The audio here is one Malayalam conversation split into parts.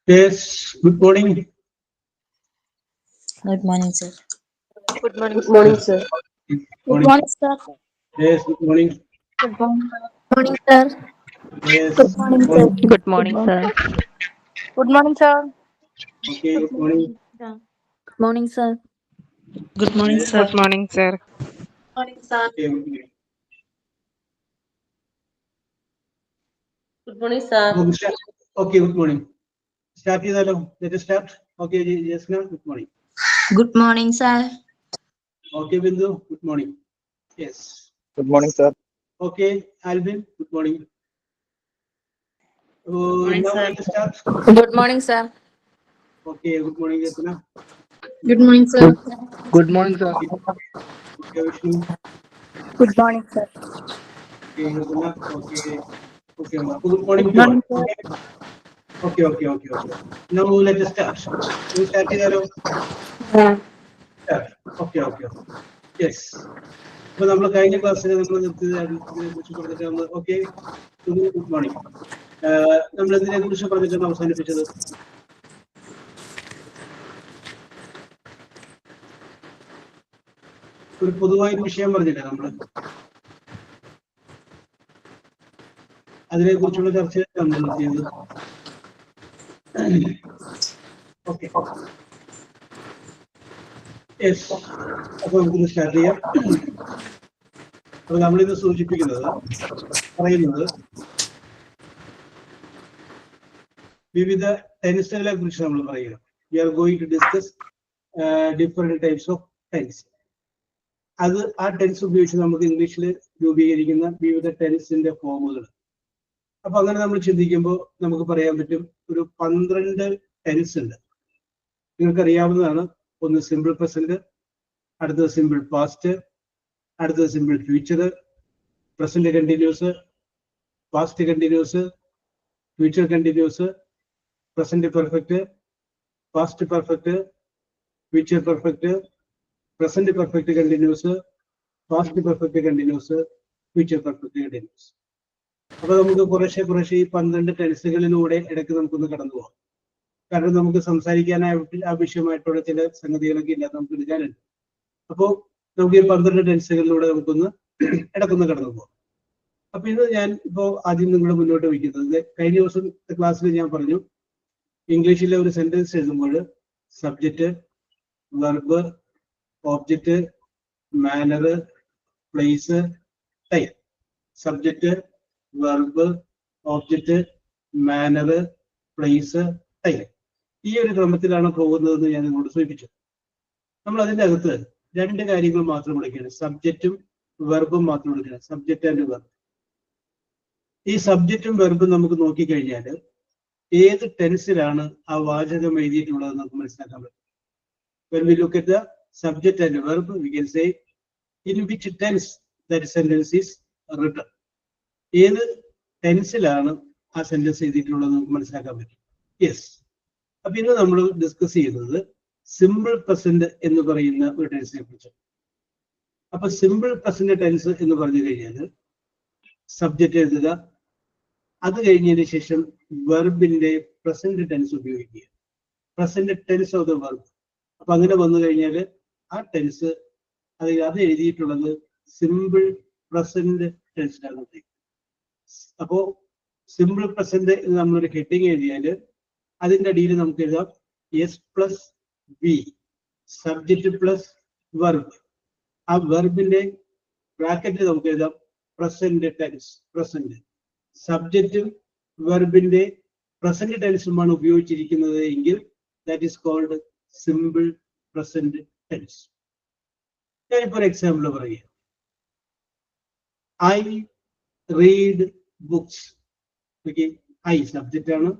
Yes, good morning. Good morning, sir. Good morning, sir. Good Good morning. morning, sir. Yes, good morning. Good morning. Morning, sir. Yes, Good morning, good sir. morning. Good morning, sir. Good morning, sir. Okay, good morning. Good morning, sir. Good morning, Yes, sir. Good morning, sir. Morning, sir. okay, good morning. Good morning, sir. Okay, good morning. Start ചെയ്താലോ? Let us start. Okay, yes, ma'am. Good morning. Good morning, sir. Okay, Bindu. Good morning. Yes. Good morning, sir. Okay, Alvin. Good morning. morning, Now sir. let us start. Good morning, sir. Okay, good morning, Yatna. Good morning, sir. Good morning, sir. Okay, Vishnu. Good morning, sir. Okay, Yatna. Okay, okay, Ma. Good morning Good to all. morning, sir. Okay. Okay. Now let us start. We start ചെയ്താലോ? Okay. Yes. അപ്പൊ നമ്മൾ കഴിഞ്ഞ ക്ലാസ്സിൽ നമ്മൾ നിർത്തിയതിനെ കുറിച്ച് പറഞ്ഞിട്ട് നമ്മൾ ഓക്കെ ഗുഡ് മോർണിംഗ്. നമ്മൾ ഇതിനെ കുറിച്ച് പറഞ്ഞിട്ടാണ് അവസാനിപ്പിച്ചത്. ഒരു പൊതുവായൊരു വിഷയം പറഞ്ഞില്ലേ നമ്മള്, അതിനെ കുറിച്ചുള്ള ചർച്ചയാണ് നമ്മൾ നിർത്തിയത്. Okay, yes. അപ്പൊ നമുക്കിത് സ്റ്റാർട്ട് ചെയ്യാം. അപ്പൊ നമ്മളിത് സൂചിപ്പിക്കുന്നത് പറയുന്നത് വിവിധ ടെൻസുകളെ കുറിച്ച് നമ്മൾ പറയുക. We are going to discuss different types of tense. അത് ആ ടെൻസ് ഉപയോഗിച്ച് നമുക്ക് ഇംഗ്ലീഷിൽ രൂപീകരിക്കുന്ന വിവിധ ടെൻസിന്റെ ഫോമുകൾ. അപ്പൊ അങ്ങനെ നമ്മൾ ചിന്തിക്കുമ്പോൾ നമുക്ക് പറയാൻ പറ്റും ഒരു 12 ടെൻസ് ഉണ്ട്. നിങ്ങൾക്കറിയാവുന്നതാണ്. ഒന്ന് സിമ്പിൾ പ്രസന്റ്, അടുത്തത് സിമ്പിൾ പാസ്റ്റ്, അടുത്തത് simple future, present continuous, past continuous, future continuous, present perfect, past perfect, future perfect, present perfect continuous, past perfect continuous, future perfect continuous. അപ്പൊ നമുക്ക് കുറേശ്ശെ ഈ 12 ടെൻസുകളിലൂടെ ഇടയ്ക്ക് നമുക്കൊന്ന് കടന്നു പോകാം. കാരണം നമുക്ക് സംസാരിക്കാനായിട്ട് ആവശ്യമായിട്ടുള്ള ചില സംഗതികളൊക്കെ ഇല്ലാതെ നമുക്ക് എടുക്കാനുണ്ട്. അപ്പോൾ നമുക്ക് ഈ 12 ടെൻസുകളിലൂടെ നമുക്കൊന്ന് ഇടക്കൊന്ന് കടന്നു പോകാം. അപ്പൊ ഇത് ഞാൻ ഇപ്പോ ആദ്യം നിങ്ങളുടെ മുന്നോട്ട് വയ്ക്കുന്നത്, കഴിഞ്ഞ ദിവസം ക്ലാസ്സിൽ ഞാൻ പറഞ്ഞു ഇംഗ്ലീഷിലെ ഒരു സെന്റൻസ് എഴുതുമ്പോൾ subject, verb, object, manner, place, time. Subject, verb, object, manner, place, time. ഈ ഒരു ക്രമത്തിലാണ് പോകുന്നതെന്ന് ഞാൻ നിങ്ങളോട് സൂചിപ്പിച്ചു. നമ്മൾ അതിൻ്റെ അകത്ത് 2 കാര്യങ്ങൾ മാത്രം എടുക്കുകയാണ്, സബ്ജക്റ്റും വെർബും മാത്രം എടുക്കുകയാണ്. Subject and verb. ഈ സബ്ജക്റ്റും വെർബും നമുക്ക് നോക്കിക്കഴിഞ്ഞാൽ ഏത് ടെൻസിലാണ് ആ വാചകം എഴുതിയിട്ടുള്ളത് നമുക്ക് മനസ്സിലാക്കാൻ പറ്റും. When we look at the subject and verb, we can say in which tense that sentence is written. ഏത് ടെൻസിലാണ് ആ സെന്റൻസ് എഴുതിയിട്ടുള്ളത് നമുക്ക് മനസ്സിലാക്കാൻ പറ്റും. യെസ്. അപ്പൊ ഇന്ന് നമ്മൾ ഡിസ്കസ് ചെയ്യുന്നത് സിമ്പിൾ പ്രസന്റ് എന്ന് പറയുന്ന ഒരു ടെൻസിനെ കുറിച്ച്. അപ്പൊ സിമ്പിൾ പ്രസന്റ് ടെൻസ് എന്ന് പറഞ്ഞു കഴിഞ്ഞാൽ സബ്ജക്റ്റ് എഴുതുക, അത് കഴിഞ്ഞതിന് ശേഷം വെർബിന്റെ പ്രസന്റ് ടെൻസ് ഉപയോഗിക്കുക. Present tense of the verb. അപ്പൊ അങ്ങനെ വന്നു കഴിഞ്ഞാൽ ആ ടെൻസ് അത് എഴുതിയിട്ടുള്ളത് സിമ്പിൾ പ്രസന്റ് ടെൻസിലാണ്. അപ്പോ സിമ്പിൾ പ്രസന്റ് എന്ന് നമ്മളൊരു ഹെഡിങ് എഴുതിയാൽ അതിൻ്റെ അടിയിൽ നമുക്ക് എഴുതാം S plus B, subject plus verb. ആ വെർബിന്റെ ബ്രാക്കറ്റിൽ നമുക്ക് എഴുതാം പ്രസന്റ് ടെൻസ്. പ്രസന്റ് സബ്ജക്റ്റും വെർബിന്റെ പ്രസന്റ് ടെൻസുമാണ് ഉപയോഗിച്ചിരിക്കുന്നത് എങ്കിൽ that is called simple present tense. ഞാനിപ്പോൾ ഒരു എക്സാമ്പിൾ പറയുക. I read books. Okay, I subject ആണ്.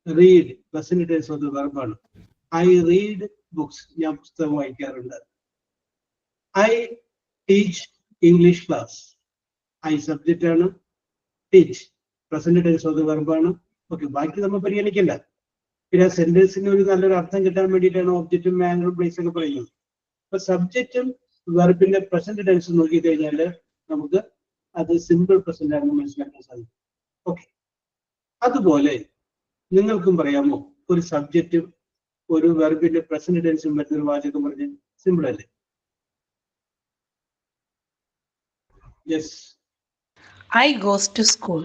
Read present tense of the verb ആണ്. ഐ റീഡ് ബുക്സ്, ഞാൻ പുസ്തകം വായിക്കാറുണ്ട്. I teach English class. I subject ആണ്. Teach present tense of the verb ആണ്. ഓക്കെ, ബാക്കി നമ്മൾ പരിഗണിക്കില്ല. പിന്നെ സെന്റൻസിന് ഒരു നല്ലൊരു അർത്ഥം കിട്ടാൻ വേണ്ടിയിട്ടാണ് ഒബ്ജക്റ്റും മാനറും പ്ലേസ് ഒക്കെ പറയുന്നത്. അപ്പൊ സബ്ജക്റ്റും വെർബിന്റെ പ്രസന്റ് ടെൻസ് നോക്കിക്കഴിഞ്ഞാൽ നമുക്ക് അത് സിമ്പിൾ പ്രസന്റ് ആണെന്ന് മനസ്സിലാക്കാൻ സാധിക്കും. ഓക്കെ, അതുപോലെ നിങ്ങൾക്കും പറയാമോ ഒരു സബ്ജക്റ്റും ഒരു വെർബിന്റെ പ്രസന്റ് ടെൻസും വരുന്നൊരു വാചകം പറഞ്ഞ്? സിമ്പിൾ അല്ലേ? Yes, I goes to school.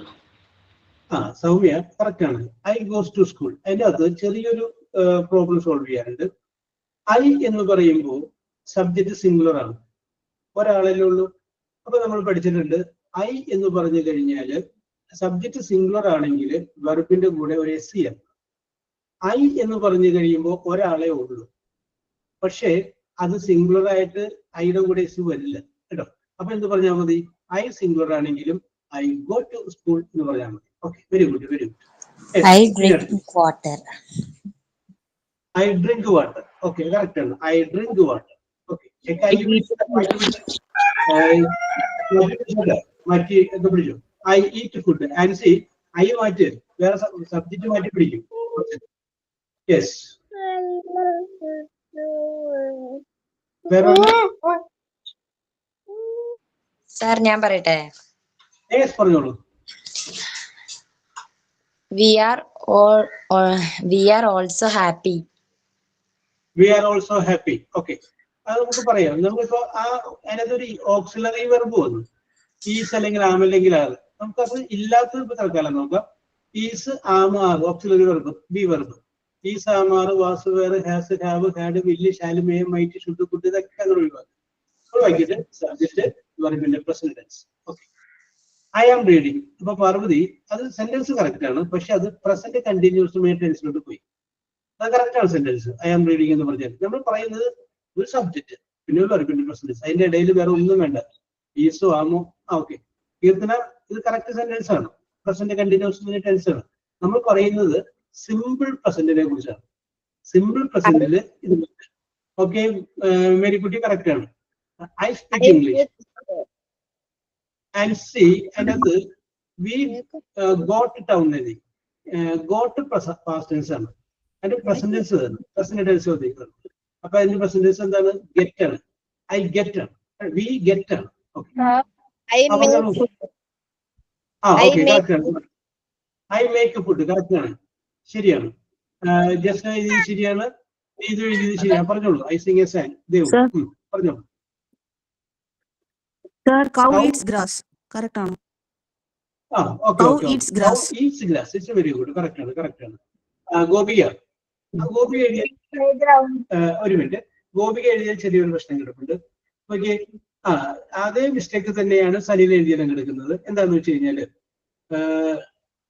Soumya correct ആണ്. I goes to school. അതിന്റെ അകത്ത് ചെറിയൊരു പ്രോബ്ലം സോൾവ് ചെയ്യാറുണ്ട്. ഐ എന്ന് പറയുമ്പോൾ സബ്ജക്റ്റ് സിംഗുലർ ആണ്, ഒരാളല്ലേ ഉള്ളൂ. അപ്പൊ നമ്മൾ പഠിച്ചിട്ടുണ്ട് ഐ എന്ന് പറഞ്ഞു കഴിഞ്ഞാൽ സബ്ജക്റ്റ് സിംഗുലർ ആണെങ്കിൽ വെർബിന്റെ കൂടെ ഒരു എസ് ആണ്. ഐ എന്ന് പറഞ്ഞു കഴിയുമ്പോൾ ഒരാളെ ഉള്ളൂ, പക്ഷേ അത് സിംഗുലർ ആയിട്ട് ഐയുടെ കൂടെ എസ് വരില്ല കേട്ടോ. അപ്പൊ എന്ത് പറഞ്ഞാൽ മതി? ഐ സിംഗുലർ ആണെങ്കിലും ഐ ഗോ ടു സ്കൂൾ എന്ന് പറഞ്ഞാൽ മതി. Okay, very good, very good. I drink water. I drink water. Okay, correct ആണ്. I drink water. ഓക്കെ, മാറ്റി എന്താ പിടിച്ചു? I eat food. And see I മാറ്റി വേറെ സബ്ജക്റ്റ് മാറ്റി പിടിക്കും. യെസ്, വേറെ Sir, ഞാൻ പറയട്ടെ. യെസ് പറഞ്ഞോളൂ. We are also happy. We are also happy. Okay, അത് നമുക്ക് പറയാം. നമുക്കിപ്പോ അതിനകത്തൊരു ഓക്സിലറി വെർബ് വന്നു, ഈസ് അല്ലെങ്കിൽ ആം അല്ലെങ്കിൽ ആർ. നമുക്കത് ഇല്ലാത്തത് ഇപ്പൊ തൽക്കാലം നോക്കാം. Is, am, are auxiliary verb, be verb. Is, am, are, was, were, has, have, had, will, shall, may, might, should, could, ഇതൊക്കെ അങ്ങനെ ഒഴിവാക്കിയിട്ട് സബ്ജക്റ്റ് വെർബിന്റെ present tense. Okay, I am reading. അപ്പൊ പാർവതി അത് സെന്റൻസ് കറക്റ്റ് ആണ്, പക്ഷെ അത് പ്രസന്റ് കണ്ടിന്യൂസ് ടെൻസിലോട്ട് പോയി. അത് കറക്റ്റ് ആണ് സെന്റൻസ്. ഐ ആം റീഡിങ് എന്ന് പറഞ്ഞാൽ നമ്മൾ പറയുന്നത് ഒരു സബ്ജക്റ്റ് പിന്നെ ഒരു വെർബിന്റെ പ്രസന്റ്. അതിന്റെ ഇടയിൽ വേറെ ഒന്നും വേണ്ട, ഈസോ ആമോ. ഓക്കെ, കീർത്തന ഇത് കറക്റ്റ് സെന്റൻസ് ആണ്, പ്രസന്റ് കണ്ടിന്യൂസ് ടെൻസ് ആണ്. നമ്മൾ പറയുന്നത് സിമ്പിൾ പ്രസന്റിനെ കുറിച്ചാണ്. സിമ്പിൾ പ്രസന്റിൽ ഇത്. ഓക്കെ, മേരിക്കുട്ടി കറക്റ്റ് ആണ്. I speak English. And see, another we got town നെതി got past tense ആണ്, അതിന്റെ present tense ആണ്, present tense ചോദിക്കുന്നത്. അപ്പൊ അതിന്റെ present tense എന്താണ്? Get ആണ്. I get ആണ്, we get ആണ്. ഓക്കെ, കറക്റ്റ് ആണ്. I make food കറക്റ്റ് ആണ്, ശരിയാണ്. ജസ്റ്റ് ഇത് ശരിയാണ്, ഇത് എഴുതിയത് ശരിയാണ്. പറഞ്ഞോളൂ. I sing a song. Dev പറഞ്ഞോളൂ. Sir, cow eats grass. Correct ആണോ? Cow eats grass. Cow eats grass. It's very good. Correct ആണ്, correct ആണ്. ഗോപിക, ഗോപിക എഴുതിയ ഒരു മിനിറ്റ്, ഗോപിക എഴുതിയ ചെറിയൊരു പ്രശ്നം കിടപ്പുണ്ട്. ഓക്കെ, അതേ മിസ്റ്റേക്ക് തന്നെയാണ് സലീൽ എഴുതിയാലും കിടക്കുന്നത്. എന്താന്ന് വെച്ച് കഴിഞ്ഞാല്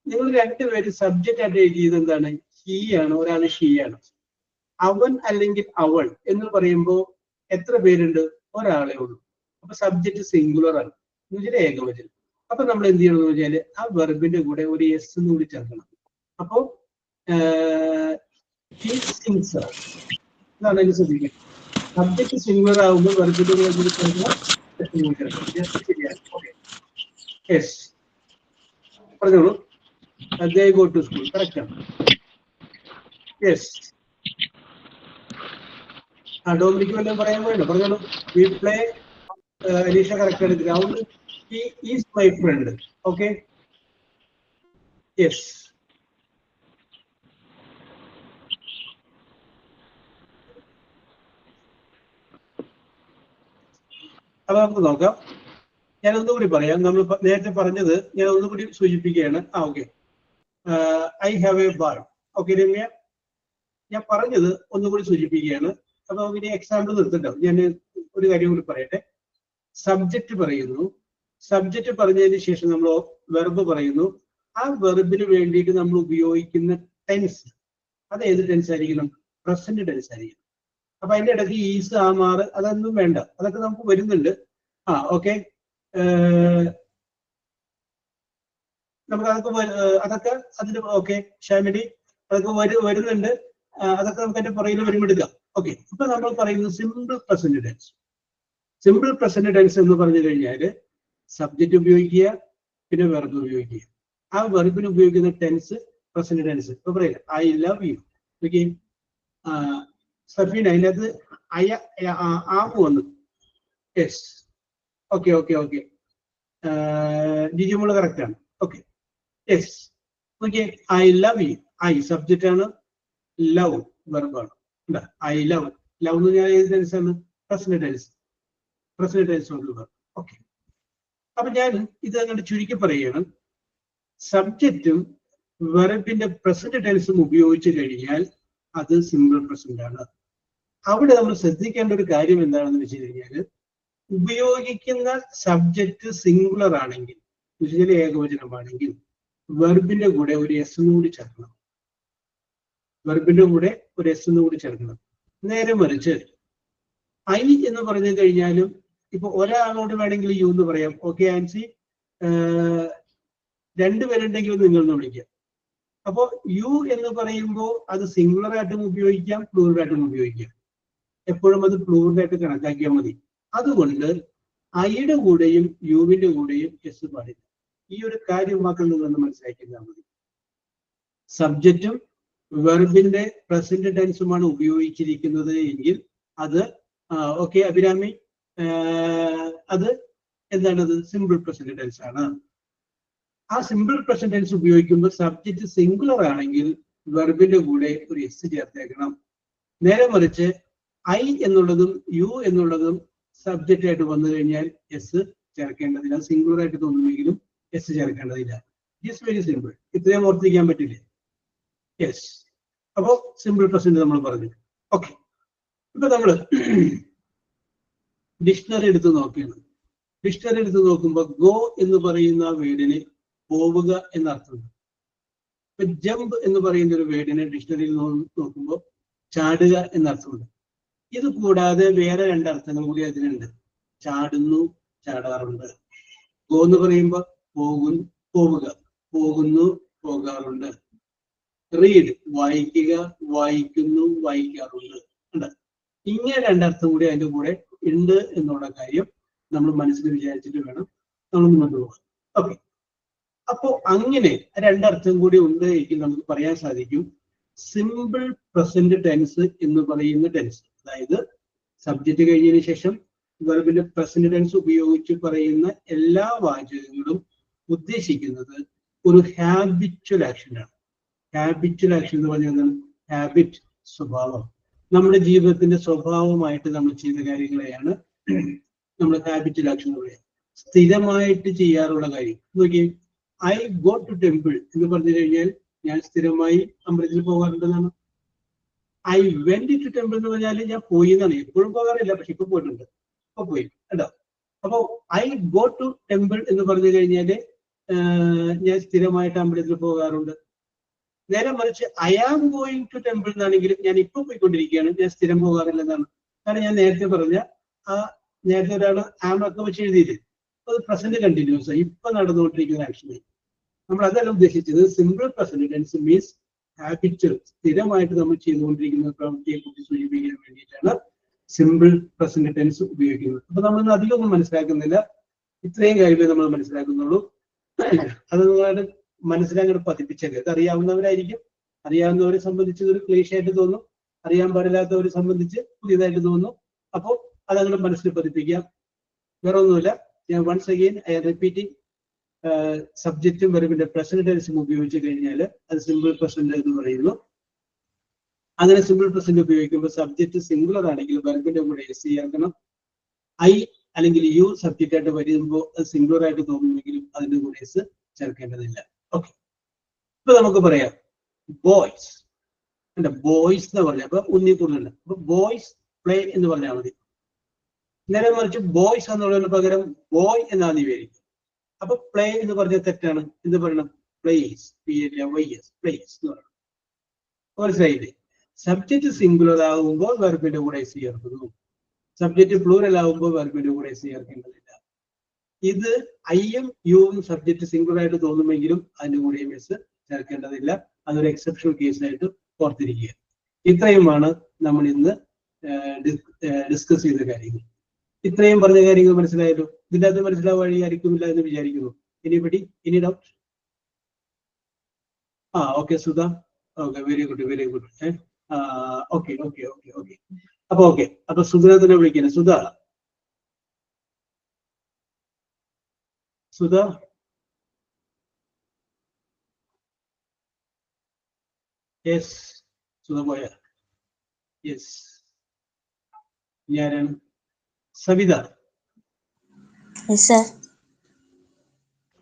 നിങ്ങൾ രണ്ടുപേര് സബ്ജക്റ്റ് ആയിട്ട് എഴുതിയത് എന്താണ്? ഹീ ആണ്, ഒരാള് ഷീ ആണ്. അവൻ അല്ലെങ്കിൽ അവൾ എന്ന് പറയുമ്പോൾ എത്ര പേരുണ്ട്? ഒരാളെ ഉള്ളൂ. അപ്പൊ സബ്ജക്റ്റ് സിംഗുലർ ആണ്, ഏകവചനം. അപ്പൊ നമ്മൾ എന്ത് ചെയ്യണം എന്ന് വെച്ചാല് ആ വെർബിന്റെ കൂടെ ഒരു എസ് എന്ന് കൂടി ചേർക്കണം. അപ്പോ ഇതാണ് അതിന് ശ്രദ്ധിക്കുക. സബ്ജക്ട് സിംഗുലർ ആകുമ്പോൾ വെർബിന്റെ കൂടെ ചേർക്കണം. യെസ്, പറഞ്ഞോളൂ. They go to school. Correct ആണ്. യെസ്, ഡോമിനിക്ക് വല്ലതും പറയാൻ വേണ്ട പറഞ്ഞോളൂ. We play. Anisha corrected ground. He is my friend. Okay. Yes. അപ്പൊ നമുക്ക് നോക്കാം. ഞാൻ ഒന്നുകൂടി പറയാം. നമ്മൾ നേരത്തെ പറഞ്ഞത് ഞാൻ ഒന്നുകൂടി സൂചിപ്പിക്കുകയാണ്. Okay, I have a ball. Okay Ramya, ഞാൻ പറഞ്ഞത് ഒന്നുകൂടി സൂചിപ്പിക്കുകയാണ്. അപ്പൊ ഇനി എക്സാമ്പിൾ നിർത്തട്ടോ. ഞാൻ ഒരു കാര്യം കൂടി പറയട്ടെ. സബ്ജക്റ്റ് പറയുന്നു, സബ്ജക്റ്റ് പറഞ്ഞതിന് ശേഷം നമ്മൾ വെർബ് പറയുന്നു. ആ വെർബിന് വേണ്ടിയിട്ട് നമ്മൾ ഉപയോഗിക്കുന്ന ടെൻസ് അത് ഏത് ടെൻസ് ആയിരിക്കണം? പ്രസന്റ് ടെൻസ് ആയിരിക്കണം. അപ്പൊ അതിന്റെ ഇടയ്ക്ക് ഈസ്, ആം, ആർ അതൊന്നും വേണ്ട, അതൊക്കെ നമുക്ക് വരുന്നുണ്ട്. ഓക്കെ, നമുക്ക് അതൊക്കെ അതിന്റെ ഓക്കെ ഷാമിലി അതൊക്കെ വരുന്നുണ്ട്. അതൊക്കെ നമുക്ക് അതിന്റെ പുറകിൽ വരുമെടുക്കാം. ഓക്കെ, ഇപ്പൊ നമ്മൾ പറയുന്നത് simple present tense. Simple present tense എന്ന് പറഞ്ഞു കഴിഞ്ഞാൽ സബ്ജക്റ്റ് ഉപയോഗിക്കുക, പിന്നെ വെർബ് ഉപയോഗിക്കുക. ആ വെർബിന് ഉപയോഗിക്കുന്ന ടെൻസ് പ്രസന്റ് ടെൻസ്. ഇപ്പൊ പറയാം I love you. Okay, Safeen അതിനകത്ത് ആപ്പ് വന്നു. Yes, okay okay okay, Jijimol correct ആണ്. Okay, yes, okay, I love you. I subject ആണ്, ലവ് വെർബാണ്. I love. ലവ് എന്ന് പറഞ്ഞാൽ ഏത് ടെൻസ് ആണ്? Present tense. പ്രസന്റ് ടെൻസ് കൊണ്ട്. ഓക്കെ, അപ്പൊ ഞാൻ ഇത് അങ്ങോട്ട് ചുരുക്കി പറയുകയാണ്. സബ്ജക്റ്റും വെർബിന്റെ പ്രസന്റ് ടെൻസും ഉപയോഗിച്ച് കഴിഞ്ഞാൽ അത് സിമ്പിൾ പ്രസന്റ് ആണ്. അവിടെ നമ്മൾ ശ്രദ്ധിക്കേണ്ട ഒരു കാര്യം എന്താണെന്ന് വെച്ച് കഴിഞ്ഞാൽ, ഉപയോഗിക്കുന്ന സബ്ജക്റ്റ് സിംഗുലർ ആണെങ്കിൽ, ഏകവചനമാണെങ്കിൽ വെർബിന്റെ കൂടെ ഒരു എസ് കൂടി ചേർക്കണം. വെർബിന്റെ കൂടെ ഒരു എസ് കൂടി ചേർക്കണം. നേരെ മറിച്ച് ഐ എന്ന് പറഞ്ഞു കഴിഞ്ഞാലും ഇപ്പൊ ഒരാളോട് വേണമെങ്കിൽ യു എന്ന് പറയാം. ഓക്കെ ആൻസി, രണ്ടുപേരുണ്ടെങ്കിലും നിങ്ങൾ എന്ന് വിളിക്കാം. അപ്പോ യു എന്ന് പറയുമ്പോൾ അത് സിംഗുലർ ആയിട്ടും ഉപയോഗിക്കാം, പ്ലൂറലായിട്ടും ഉപയോഗിക്കാം. എപ്പോഴും അത് പ്ലൂറലായിട്ട് കണക്കാക്കിയാൽ മതി. അതുകൊണ്ട് ഐയുടെ കൂടെയും യുവിന്റെ കൂടെയും എസ് പാടില്ല. ഈ ഒരു കാര്യം വാക്കിൽ നിന്ന് മനസ്സിലാക്കിയാൽ മതി. സബ്ജക്റ്റും വെർബിന്റെ പ്രസന്റ് ടെൻസുമാണ് ഉപയോഗിച്ചിരിക്കുന്നത് എങ്കിൽ അത് ഓക്കെ അഭിരാമി, അത് എന്താണത്? സിമ്പിൾ പ്രസന്റ് ടെൻസ് ആണ്. ആ സിമ്പിൾ പ്രസന്റ് ടെൻസ് ഉപയോഗിക്കുമ്പോൾ സബ്ജക്റ്റ് സിംഗുലർ ആണെങ്കിൽ വെർബിന്റെ കൂടെ ഒരു എസ് ചേർത്തേക്കണം. നേരെ മറിച്ച് ഐ എന്നുള്ളതും യു എന്നുള്ളതും സബ്ജക്റ്റ് ആയിട്ട് വന്നു കഴിഞ്ഞാൽ എസ് ചേർക്കേണ്ടതില്ല. സിംഗുലർ ആയിട്ട് തോന്നുമെങ്കിലും എസ് ചേർക്കേണ്ടതില്ല. It's very simple. ഇത്രയും ഓർത്തിരിക്കാൻ പറ്റില്ലേ? യെസ്. അപ്പോ സിമ്പിൾ പ്രസന്റ് നമ്മൾ പറഞ്ഞു. ഓക്കെ, ഇപ്പൊ നമ്മള് ഡിക്ഷണറി എടുത്ത് നോക്കുകയാണ്. ഡിക്ഷണറി എടുത്ത് നോക്കുമ്പോൾ ഗോ എന്ന് പറയുന്ന വേർഡിന് പോവുക എന്ന അർത്ഥമുണ്ട്. ഇപ്പൊ ജമ്പ് എന്ന് പറയുന്ന ഒരു വേർഡിനെ ഡിക്ഷണറിയിൽ നോക്കുമ്പോൾ ചാടുക എന്ന അർത്ഥമുണ്ട്. ഇത് കൂടാതെ വേറെ രണ്ടർത്ഥങ്ങൾ കൂടി അതിനുണ്ട്. ചാടുന്നു, ചാടാറുണ്ട്. ഗോ എന്ന് പറയുമ്പോൾ പോവുക, പോകുന്നു, പോകാറുണ്ട്. റീഡ് വായിക്കുക, വായിക്കുന്നു, വായിക്കാറുണ്ട്. ഉണ്ട്. ഇങ്ങനെ രണ്ടർത്ഥം കൂടി അതിന്റെ കൂടെ ഉണ്ട് എന്നുള്ള കാര്യം നമ്മൾ മനസ്സിൽ വിചാരിച്ചിട്ട് വേണം നമ്മൾ മുന്നോട്ട് പോകാൻ. ഓക്കെ, അപ്പോ അങ്ങനെ രണ്ടർത്ഥം കൂടി ഉണ്ട് എങ്കിൽ നമുക്ക് പറയാൻ സാധിക്കും സിമ്പിൾ പ്രസന്റ് ടെൻസ് എന്ന് പറയുന്ന ടെൻസ്. അതായത് സബ്ജക്റ്റ് കഴിഞ്ഞതിന് ശേഷം വെർബിന്റെ പ്രസന്റ് ടെൻസ് ഉപയോഗിച്ച് പറയുന്ന എല്ലാ വാചകങ്ങളും ഉദ്ദേശിക്കുന്നത് ഒരു ഹാബിച്വൽ ആക്ഷനാണ്. ഹാബിച്വൽ ആക്ഷൻ എന്ന് പറഞ്ഞാൽ എന്താണ്? ഹാബിറ്റ്, സ്വഭാവം. നമ്മുടെ ജീവിതത്തിന്റെ സ്വഭാവമായിട്ട് നമ്മൾ ചെയ്യുന്ന കാര്യങ്ങളെയാണ് നമ്മൾ ഹാബിച്വൽ ആക്ഷൻ എന്ന് പറയുക. സ്ഥിരമായിട്ട് ചെയ്യാറുള്ള കാര്യം. നോക്കി, ഐ ഗോ ടു ടെമ്പിൾ എന്ന് പറഞ്ഞു കഴിഞ്ഞാൽ ഞാൻ സ്ഥിരമായി അമ്പലത്തിൽ പോകാറുണ്ടെന്നാണ്. ഐ വെന്റ് ടു ടെമ്പിൾ എന്ന് പറഞ്ഞാൽ ഞാൻ പോയി എന്നാണ്. എപ്പോഴും പോകാറില്ല, പക്ഷെ ഇപ്പൊ പോയിട്ടുണ്ട്. ഇപ്പൊ പോയി കേട്ടോ. അപ്പൊ ഐ ഗോ ടു ടെമ്പിൾ എന്ന് പറഞ്ഞു കഴിഞ്ഞാല് ഞാൻ സ്ഥിരമായിട്ട് അമ്പലത്തിൽ പോകാറുണ്ട്. നേരെ മറിച്ച് I am going to temple എന്നാണെങ്കിൽ ഞാൻ ഇപ്പൊ പോയിക്കൊണ്ടിരിക്കുകയാണ്, ഞാൻ സ്ഥിരം പോകാറില്ല എന്നാണ്. കാരണം ഞാൻ നേരത്തെ പറഞ്ഞ നേരത്തെ ഒരാൾ ആം ഒക്കെ വെച്ച് എഴുതിയില്ലേ, അത് പ്രസന്റ് കണ്ടിന്യൂസ് ഇപ്പൊ നടന്നുകൊണ്ടിരിക്കുന്ന ആക്ഷനായി. നമ്മൾ അതല്ല ഉദ്ദേശിച്ചത്. Simple present tense means habitual, സ്ഥിരമായിട്ട് നമ്മൾ ചെയ്തുകൊണ്ടിരിക്കുന്ന പ്രവൃത്തിയെ കുറിച്ച് സൂചിപ്പിക്കാൻ വേണ്ടിയിട്ടാണ് സിമ്പിൾ പ്രസന്റ് ടെൻസ് ഉപയോഗിക്കുന്നത്. അപ്പൊ നമ്മൾ അധികമൊന്നും മനസ്സിലാക്കുന്നില്ല, ഇത്രയും കാര്യമേ നമ്മൾ മനസ്സിലാക്കുന്നുള്ളൂ. അത് നിങ്ങളുടെ മനസ്സിലാക്കി പതിപ്പിച്ചത്. അത് അറിയാവുന്നവരായിരിക്കും. അറിയാവുന്നവരെ സംബന്ധിച്ച് ഒരു ക്ലീശയായിട്ട് തോന്നും, അറിയാൻ പാടില്ലാത്തവരെ സംബന്ധിച്ച് പുതിയതായിട്ട് തോന്നും. അപ്പോൾ അതങ്ങനെ മനസ്സിൽ പതിപ്പിക്കാം. വേറെ ഒന്നുമില്ല. ഞാൻ വൺസ് അഗെയിൻ ഐ റിപ്പീറ്റിംഗ്, സബ്ജക്റ്റും വെർബിന്റെ പ്രസന്റ് ടെൻസും ഉപയോഗിച്ച് കഴിഞ്ഞാൽ അത് സിമ്പിൾ പ്രസന്റ് എന്ന് പറയുന്നു. അങ്ങനെ സിമ്പിൾ പ്രസന്റ് ഉപയോഗിക്കുമ്പോൾ സബ്ജക്റ്റ് സിംഗുലർ ആണെങ്കിൽ വെർബിന്റെ കൂടെ എസ് ചേർക്കണം. ഐ അല്ലെങ്കിൽ യു സബ്ജക്റ്റ് ആയിട്ട് വരുമ്പോൾ അത് സിംഗുലർ ആയിട്ട് തോന്നുമെങ്കിലും അതിന്റെ കൂടെ എസ് ചേർക്കേണ്ടതില്ല. ഓക്കെ, ഇപ്പൊ നമുക്ക് പറയാം ബോയ്സ്. ബോയ്സ് എന്ന് പറഞ്ഞ അപ്പൊ ഉണ്ണിക്കുറുണ്ട്. അപ്പൊ ബോയ്സ് പ്ലേ എന്ന് പറഞ്ഞാൽ മതി. നേരെ മറിച്ച് ബോയ്സ് എന്നുള്ളതിന് പകരം ബോയ് എന്നാണ് വിവരിക്കും. അപ്പൊ പ്ലേ എന്ന് പറഞ്ഞാൽ തെറ്റാണ്. എന്ത് പറയണം? പ്ലേസ്, PLAYS, പ്ലേസ് എന്ന് പറയണം. മനസ്സിലായില്ലേ? സബ്ജക്റ്റ് സിംഗുലർ ആകുമ്പോൾ വെർബിന്റെ കൂടെ എസ് ചേർക്കുന്നു. സബ്ജക്റ്റ് പ്ലൂറൽ ആകുമ്പോൾ വെർബിന്റെ കൂടെ എസ് ചേർക്കേണ്ടതില്ല. ഇത് ഐയും യുവും സബ്ജക്ട് സിംഗിൾ ആയിട്ട് തോന്നുമെങ്കിലും അതിന്റെ കൂടെ മിസ് ചേർക്കേണ്ടതില്ല. അതൊരു എക്സെപ്ഷണൽ കേസായിട്ട് ഓർത്തിരിക്കുക. ഇത്രയുമാണ് നമ്മൾ ഇന്ന് ഡിസ്കസ് ചെയ്ത കാര്യങ്ങൾ. ഇത്രയും പറഞ്ഞ കാര്യങ്ങൾ മനസ്സിലായല്ലോ. ഇതിൻ്റെ അകത്ത് മനസ്സിലാവാൻ വഴിയായിരിക്കുമില്ല എന്ന് വിചാരിക്കുന്നു. ഇനി doubt? Okay Sudha, okay, very good, very good. Okay okay okay okay. അപ്പൊ സുധനെ തന്നെ വിളിക്കുന്നത്. സുധ യെസ്, സുധ പോയ. യെസ്, ഞാനാണ് Savitha.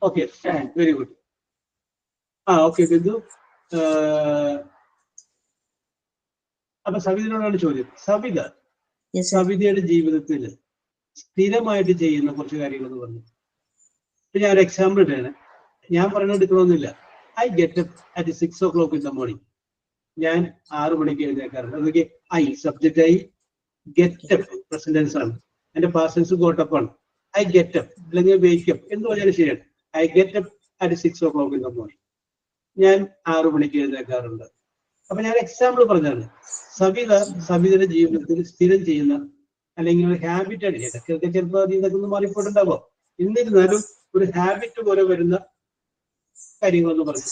Okay, very good. Okay Bindu. അപ്പൊ സവിതയോടാണ് ചോദ്യം. സവിതയുടെ ജീവിതത്തിൽ സ്ഥിരമായിട്ട് ചെയ്യുന്ന കുറച്ച് കാര്യങ്ങൾ എന്ന് പറഞ്ഞു. ഇപ്പൊ ഞാൻ ഒരു എക്സാമ്പിൾ ഇട്ടാണ്. ഞാൻ പറയുന്നത് എടുക്കണമെന്നില്ല. I get up at 6 o'clock in the morning. ഞാൻ 6 മണിക്ക് എഴുന്നേക്കാറുണ്ട്. അതൊക്കെ ഐ സബ്ജക്റ്റ് ആയി, ഗെറ്റ് അപ്പ് പ്രസന്റ് ടെൻസ് ആണ്. എന്റെ പാസ്റ്റ് ടെൻസ് ഗോട്ട് അപ്പ് ആണ്. ഐ ഗെറ്റ് അപ്പ് അല്ലെങ്കിൽ വേക്ക് അപ്പ് എന്ന് പറഞ്ഞാൽ ശരിയാണ്. I get up at 6 o'clock in the morning. ഞാൻ 6 മണിക്ക് എഴുന്നേക്കാറുണ്ട്. അപ്പൊ ഞാൻ എക്സാമ്പിൾ പറഞ്ഞാണ്. സവിതയുടെ ജീവിതത്തിൽ സ്ഥിരം ചെയ്യുന്ന അല്ലെങ്കിൽ ഒരു ഹാബിറ്റ് ആണ്. ചിലപ്പോൾ ഇതൊക്കെ ഒന്ന് മാറിപ്പോയിട്ടുണ്ടാവോ. എന്നിരുന്നാലും ഒരു ഹാബിറ്റ് പോലെ വരുന്ന കാര്യങ്ങളെന്ന് പറഞ്ഞു.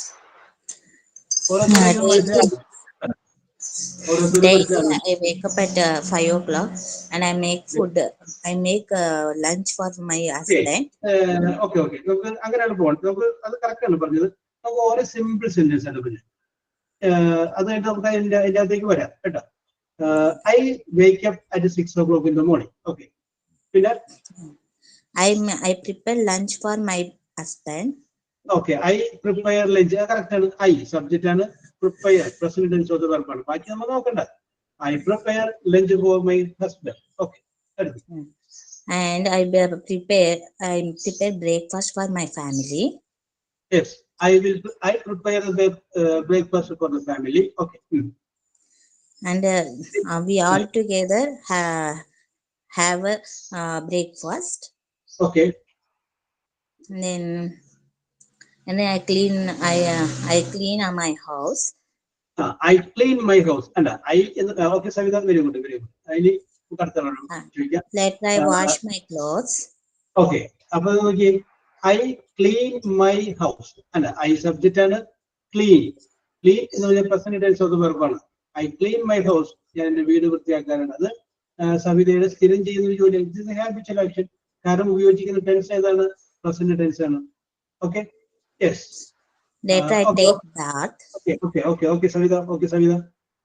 Daily I wake up at 5 o'clock and I make food. I make lunch for my husband. Okay നമുക്ക് അങ്ങനെയാണ് പോകണം. നമുക്ക് അത് കറക്റ്റ് ആണ് പറഞ്ഞത്. നമുക്ക് ഓരോ സിമ്പിൾ സെന്റൻസ് ആണ് പറഞ്ഞത്. അതായിട്ട് നമുക്ക് അതിന്റെ അകത്തേക്ക് വരാം കേട്ടോ. I wake up at 6 o'clock in the morning. Okay, പിന്നെ I prepare lunch for my husband. Okay, I prepare lunch. Correct ആണ്. ഐ സബ്ജക്റ്റ് ആണ്, prepare present tense of the verb ആണ്. ബാക്കി നമ്മൾ നോക്കണ്ട. I prepare lunch for my husband. Okay, And I prepare breakfast for my family. Yes, I prepare the breakfast for the family. Okay. And we all together have a breakfast. Okay. And then I clean my house. I clean my house. And okay, Savita, very good, very good. Later I wash my clothes. Okay. I clean my house. And I subject and clean. Clean is the present tense of the verb. I clean my house. ഞാൻ എന്റെ വീട് വൃത്തിയാക്കാനാണ്. അത് സവിതയുടെ സ്ഥിരം ചെയ്യുന്ന ഒരു ജോലി. ഇത് ഹാബിച്വൽ ആക്ഷൻ. കാരണം ഉപയോഗിച്ചിരിക്കുന്ന ടെൻസ് ഏതാണ്? പ്രസന്റ് ടെൻസ് ആണ്. Okay, yes. Later I take bath. Okay, Savita. Okay, Savita.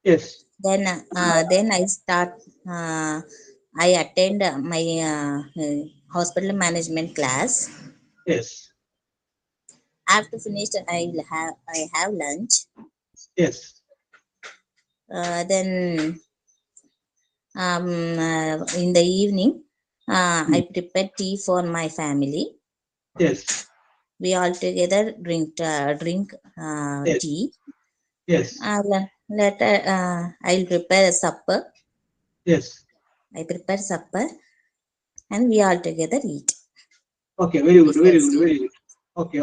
Yes. Then I start. I attend my hospital management class. Yes. After finished, I have lunch. Yes. Then in the evening, I prepare tea for my family. Yes. We all together drink Yes. tea. Yes. Later, I'll prepare a supper. Yes. I prepare supper, and we all together eat. Okay, very good, very good, very good. Okay.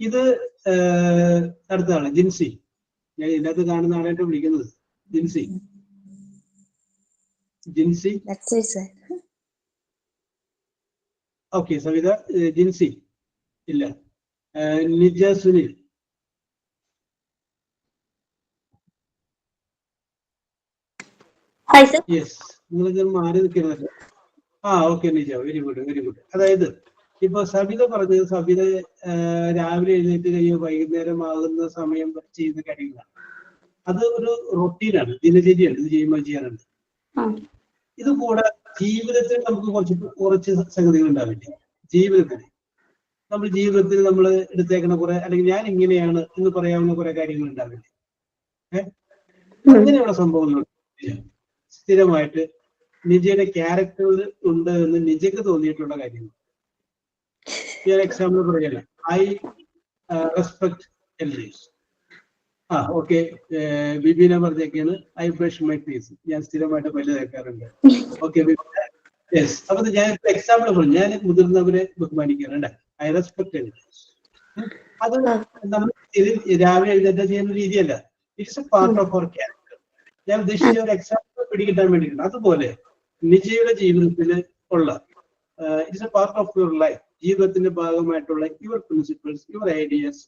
ഇത് അടുത്താണ് ജിൻസി. ഞാൻ ഇതിനകത്ത് കാണുന്ന ആളായിട്ട് വിളിക്കുന്നത് Jincy. That's it, sir. Okay, Savitha. Jincy ഇല്ല. Nija Sunil. Hi, sir. Yes, നിങ്ങൾ മാറി നിൽക്കുന്നത്. Okay Nija, very good, very good. അതായത് ഇപ്പൊ സവിത പറഞ്ഞത് സവിത രാവിലെ എഴുന്നേറ്റ് കഴിയോ വൈകുന്നേരം ആകുന്ന സമയം ചെയ്യുന്ന കാര്യങ്ങളാണ്. അത് ഒരു റൊട്ടീനാണ്, ദിനചര്യയാണ്. ഇത് ചെയ്യുമ്പോൾ ചെയ്യാറുണ്ട്. ഇത് കൂടെ ജീവിതത്തിൽ നമുക്ക് കുറച്ച് സംഗതികൾ ഉണ്ടാവില്ലേ. ജീവിതത്തിൽ നമ്മൾ എടുത്തേക്കുന്ന കുറെ, അല്ലെങ്കിൽ ഞാൻ ഇങ്ങനെയാണ് എന്ന് പറയാവുന്ന കുറെ കാര്യങ്ങൾ ഉണ്ടാവില്ലേ. അങ്ങനെയുള്ള സംഭവങ്ങളുണ്ട്. സ്ഥിരമായിട്ട് നിജയുടെ ക്യാരക്ടറിൽ ഉണ്ട് എന്ന് നിജക്ക് തോന്നിയിട്ടുള്ള കാര്യങ്ങൾ. ഞാൻ എക്സാമ്പിൾ പറയല്ലേ. I respect elders. ഓക്കെ, ബിബിനെ പറഞ്ഞേക്കാണ് ഐ ബ്രഷ് മൈ ഫേസ്. ഞാൻ സ്ഥിരമായിട്ട് പല്ല് തേക്കാറുണ്ട്. Okay, yes. അപ്പൊ ഞാൻ എക്സാമ്പിൾ പറഞ്ഞു, ഞാൻ മുതിർന്നവരെ ബഹുമാനിക്കാറുണ്ട്. I respect. അത് നമ്മൾ രാവിലെ എഴുന്നേറ്റ് ചെയ്യുന്ന രീതിയല്ല. It's a part of our character. ഞാൻ ഉദ്ദേശിച്ച ഒരു എക്സാമ്പിൾ പിടികിട്ടാൻ വേണ്ടിയിട്ടുണ്ട്. അതുപോലെ നിജയുടെ ജീവിതത്തിൽ ഉള്ള it's a part of your life, ജീവിതത്തിന്റെ ഭാഗമായിട്ടുള്ള യുവർ പ്രിൻസിപ്പിൾസ്, യുവർ ഐഡിയാസ്,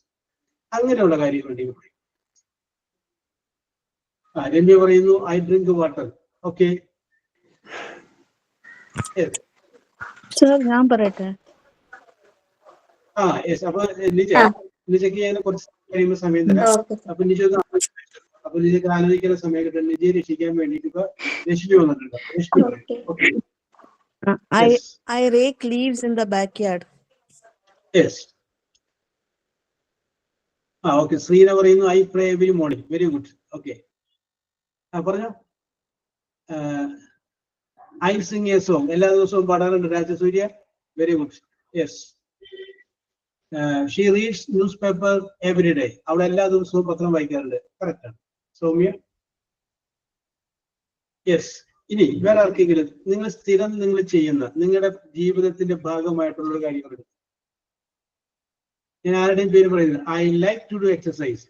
അങ്ങനെയുള്ള കാര്യങ്ങളുണ്ട്. രമ്യ പറയുന്നു I drink water. Okay, sir ഞാൻ പറയട്ടെ. യെസ്. അപ്പൊ നിജയ്ക്ക് ഞാൻ കുറച്ച് കഴിയുമ്പോൾ സമയം തരാം. അപ്പൊ നിജ അപ്പൊ നിജയ്ക്ക് ആലോചിക്കുന്ന സമയം കിട്ടും. നിജയെ രക്ഷിക്കാൻ വേണ്ടിട്ട് ഇപ്പൊ രശ്മി വന്നിട്ടുണ്ട്. Reshmi okay. I rake leaves in the backyard. Yes. Okay. Sreena പറയുന്നു I pray every morning. Very good. Okay, പറഞ്ഞോ. I sing a song. എല്ലാ ദിവസവും പാടാറുണ്ട് Rajasurya. Very good. Yes. She reads newspaper every day. അവിടെ എല്ലാ ദിവസവും പത്രം വായിക്കാറുണ്ട്. കറക്റ്റ് ആണ്. സൗമ്യ. യെസ്. ഇനി വേറെ ആർക്കെങ്കിലും നിങ്ങൾ സ്ഥിരം നിങ്ങൾ ചെയ്യുന്ന നിങ്ങളുടെ ജീവിതത്തിന്റെ ഭാഗമായിട്ടുള്ള കാര്യങ്ങളുണ്ട്. ഞാൻ ആരുടെയും പേര് പറയുന്നത്. I like to do exercise.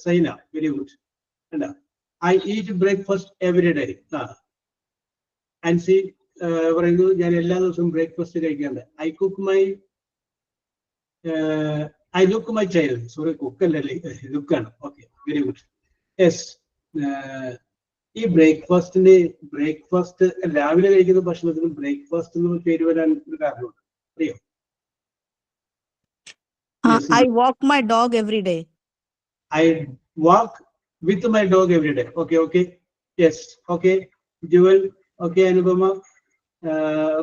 Saina. Very good. I eat breakfast every day. Ancy പറയുന്നു ഞാൻ എല്ലാ ദിവസവും ബ്രേക്ക്ഫാസ്റ്റ് കഴിക്കാറുണ്ട്. I cook my I look my child. Sorry, കുക്കല്ലേ, ലുക്കാണ്. Okay, very good. യെസ്. ഈ ബ്രേക്ക്ഫാസ്റ്റ് രാവിലെ കഴിക്കുന്ന ഭക്ഷണത്തിന് ബ്രേക്ക്ഫാസ്റ്റ് എന്ന് പേര് വരാൻ ഒരു കാരണമുണ്ട്, അറിയോ? I walk my dog every day. I walk with my dog every day. Okay, okay. Yes. Okay. Jewel. Okay. Anupama.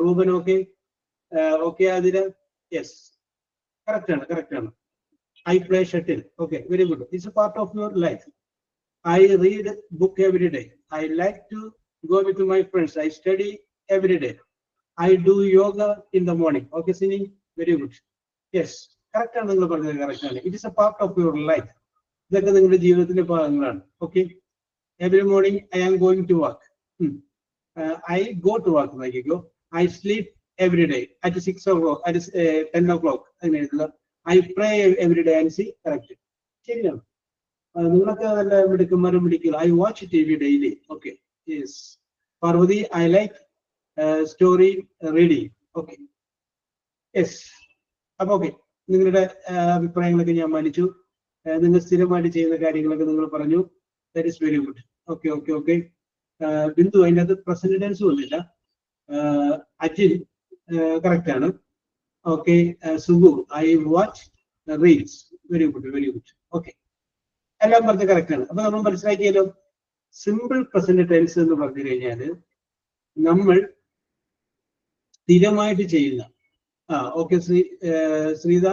Ruben. Okay. Okay. Adira. Yes. Correct. I play shuttle. Okay. Very good. It's a part of your life. I read book every day. I like to go with my friends. I study every day. I do yoga in the morning. Okay, Sini. Very good. Yes. Correct ആണ് നിങ്ങൾ പറഞ്ഞത്. കറക്റ്റ് ആണ്. It is a part of your life. ഇതൊക്കെ നിങ്ങളുടെ ജീവിതത്തിന്റെ ഭാഗങ്ങളാണ്. Okay. Every morning I am going to work. I go to work. നോക്കിക്കോ. I sleep every day at 6 o'clock, at 10 o'clock. അങ്ങനെ എഴുതുക. I pray every day. And see correct. ശരിയാണ്. നിങ്ങളൊക്കെ നല്ല മിടുക്കന്മാരും മിടിക്കുക. I watch TV daily. Okay. Yes. Parvathi I like story reading. Okay. Yes. അപ്പൊ ഓക്കെ, നിങ്ങളുടെ അഭിപ്രായങ്ങളൊക്കെ ഞാൻ മാനിച്ചു. നിങ്ങൾ സ്ഥിരമായിട്ട് ചെയ്യുന്ന കാര്യങ്ങളൊക്കെ നിങ്ങൾ പറഞ്ഞു. That is very good. Okay okay okay. Bindu അതിൻ്റെ അത് പ്രസന്റ് ടെൻസ് വന്നില്ല. അജിൻ കറക്റ്റ് ആണ്. Okay. Sugu I watch reels. Very good, very good. Okay, എല്ലാം പറഞ്ഞ് കറക്റ്റ് ആണ്. അപ്പൊ നമ്മൾ മനസ്സിലാക്കിയാലോ, സിമ്പിൾ പ്രസന്റ് ടെൻസ് എന്ന് പറഞ്ഞു കഴിഞ്ഞാൽ നമ്മൾ സ്ഥിരമായിട്ട് ചെയ്യുന്ന okay. Sreetha.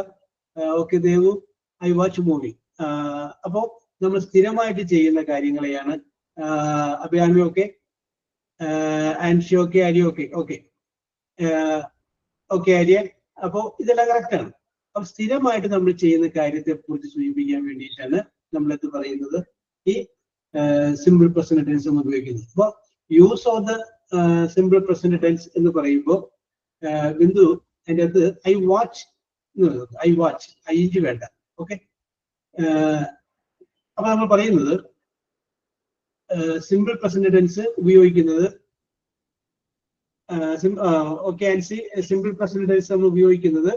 Okay. Devu I watch movie. അപ്പോ നമ്മൾ സ്ഥിരമായിട്ട് ചെയ്യുന്ന കാര്യങ്ങളെയാണ്. അഭിരാമി ഓക്കെ. ആൻഷി ഓക്കെ. അരി ഓക്കെ. Okay okay Arya. അപ്പോ ഇതെല്ലാം കറക്റ്റ് ആണ്. അപ്പൊ സ്ഥിരമായിട്ട് നമ്മൾ ചെയ്യുന്ന കാര്യത്തെ കുറിച്ച് സൂചിപ്പിക്കാൻ വേണ്ടിയിട്ടാണ് നമ്മളെന്ത് പറയുന്നത്, ഈ സിമ്പിൾ പ്രസന്റ് ടെൻസ് എന്ന് ഉപയോഗിക്കുന്നത്. അപ്പൊ use of the simple present tense എന്ന് പറയുമ്പോൾ ബിന്ദു അതിൻ്റെ അകത്ത് ഐ വാച്ച് ഐ വേണ്ട. ഓക്കെ. അപ്പൊ നമ്മൾ പറയുന്നത് സിമ്പിൾ പ്രസന്റ് ടെൻസ് ഉപയോഗിക്കുന്നത് okay. Ancy simple present tense നമ്മൾ ഉപയോഗിക്കുന്നത്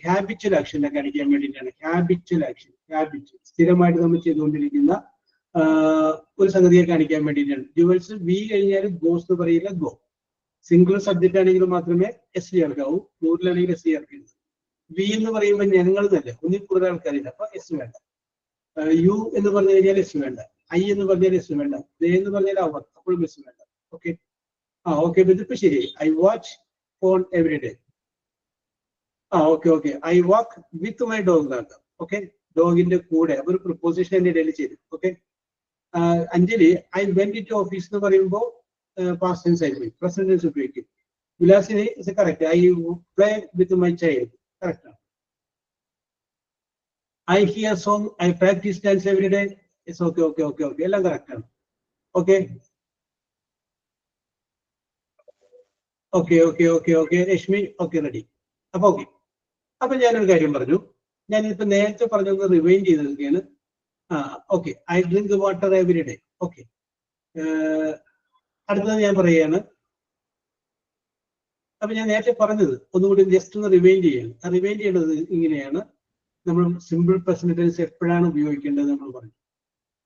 ഹാബിച്വൽ ആക്ഷനെ കാണിക്കാൻ വേണ്ടിയിട്ടാണ്. ഹാബിച്വൽ ആക്ഷൻ, ഹാബിറ്റ്, സ്ഥിരമായിട്ട് നമ്മൾ ചെയ്തുകൊണ്ടിരിക്കുന്ന ഒരു സംഗതിയെ കാണിക്കാൻ വേണ്ടിയിട്ടാണ്. ഡ്യുവൽസ് വി കഴിഞ്ഞാൽ ഗോസ് എന്ന് പറയില്ല, ഗോ. സിംഗുലർ സബ്ജക്റ്റ് ആണെങ്കിൽ മാത്രമേ എസ് ചേർക്കാവൂ, പ്ലൂറലാണെങ്കിൽ എസ് ചേർക്കരുത്. വി എന്ന് പറയുമ്പോൾ ഞങ്ങൾ തന്നെ ഒന്നിൽ കൂടുതൽ ആൾക്കാരില്ല, അപ്പൊ എസ് വേണ്ട. യു എന്ന് പറഞ്ഞു കഴിഞ്ഞാൽ എസ് വേണ്ട. ഐ എന്ന് പറഞ്ഞാൽ എസ് വേണ്ട. ദേ എന്ന് പറഞ്ഞാൽ അവർ, അപ്പോഴും എസ് വേണ്ട. ഓക്കെ. ഓക്കെ. ഇതിപ്പോ ശരി. I watch phone every day. Okay okay. I walk with my dog എന്നാക്കാം. ഓക്കെ. ഡോഗിന്റെ കൂടെ ഒരു പ്രപ്പോസിഷൻ എന്റെ ഇടയിൽ ചെയ്തു. Okay. Anjali I went to office എന്ന് പറയുമ്പോൾ പാസ്റ്റ് ടെൻസ് ആയിരിക്കും, പ്രസന്റ് ടെൻസ് ഉപയോഗിക്കും. Vilasini is correct. I play with my child. Correct ആണ്. I hear song, I practise dance every day. It's okay okay okay okay. എല്ലാം കറക്റ്റ് ആണ്. Okay. Okay Reshmi okay ready. അപ്പൊ ഞാനൊരു കാര്യം പറഞ്ഞു. ഞാനിപ്പോ നേരത്തെ പറഞ്ഞൊന്ന് റിവൈൻഡ് ചെയ്തെടുക്കുകയാണ്. Okay, I drink water every day. Okay, അടുത്തത് ഞാൻ പറയുകയാണ്. അപ്പൊ ഞാൻ നേരത്തെ പറഞ്ഞത് ഒന്നുകൂടി ജസ്റ്റ് ഒന്ന് റിവൈൻഡ് ചെയ്യണം. റിവൈൻഡ് ചെയ്യേണ്ടത് ഇങ്ങനെയാണ്. നമ്മൾ സിമ്പിൾ പ്രസന്റ് ടെൻസ് എപ്പോഴാണ് ഉപയോഗിക്കേണ്ടത് നമ്മൾ പറഞ്ഞു.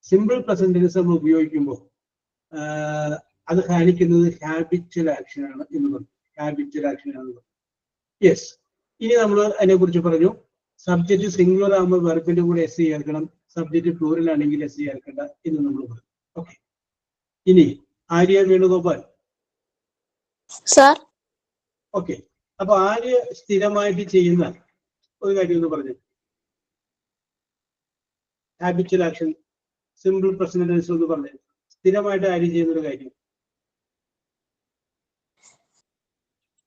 സിമ്പിൾ പ്രസന്റ് ടെൻസ് നമ്മൾ ഉപയോഗിക്കുമ്പോൾ അത് കാണിക്കുന്നത് ഹാബിച്വൽ ആക്ഷൻ ആണ് എന്ന് പറഞ്ഞു. ഹാബിച്വൽ ആക്ഷൻ ആണെന്ന് പറഞ്ഞു. യെസ്, ഇനി നമ്മൾ അതിനെ കുറിച്ച് പറഞ്ഞു. സബ്ജക്റ്റ് സിംഗുലർ ആകുമ്പോൾ വെർബിന്റെ കൂടെ എസ് ചേർക്കണം, സബ്ജക്റ്റ് പ്ലൂറൽ ആണെങ്കിൽ എസ് ചേർക്കണ്ട എന്ന് നമ്മൾ പറഞ്ഞു. ഓക്കെ, ഇനി ആര്യ വേണുഗോപാൽ. Sir. ഓക്കെ, അപ്പൊ ആര്യ സ്ഥിരമായിട്ട് ചെയ്യുന്ന ഒരു കാര്യം എന്ന് പറഞ്ഞു. Habitual action simple present tense എന്ന് പറഞ്ഞു. സ്ഥിരമായിട്ട് ആര്യ ചെയ്യുന്ന ഒരു കാര്യം.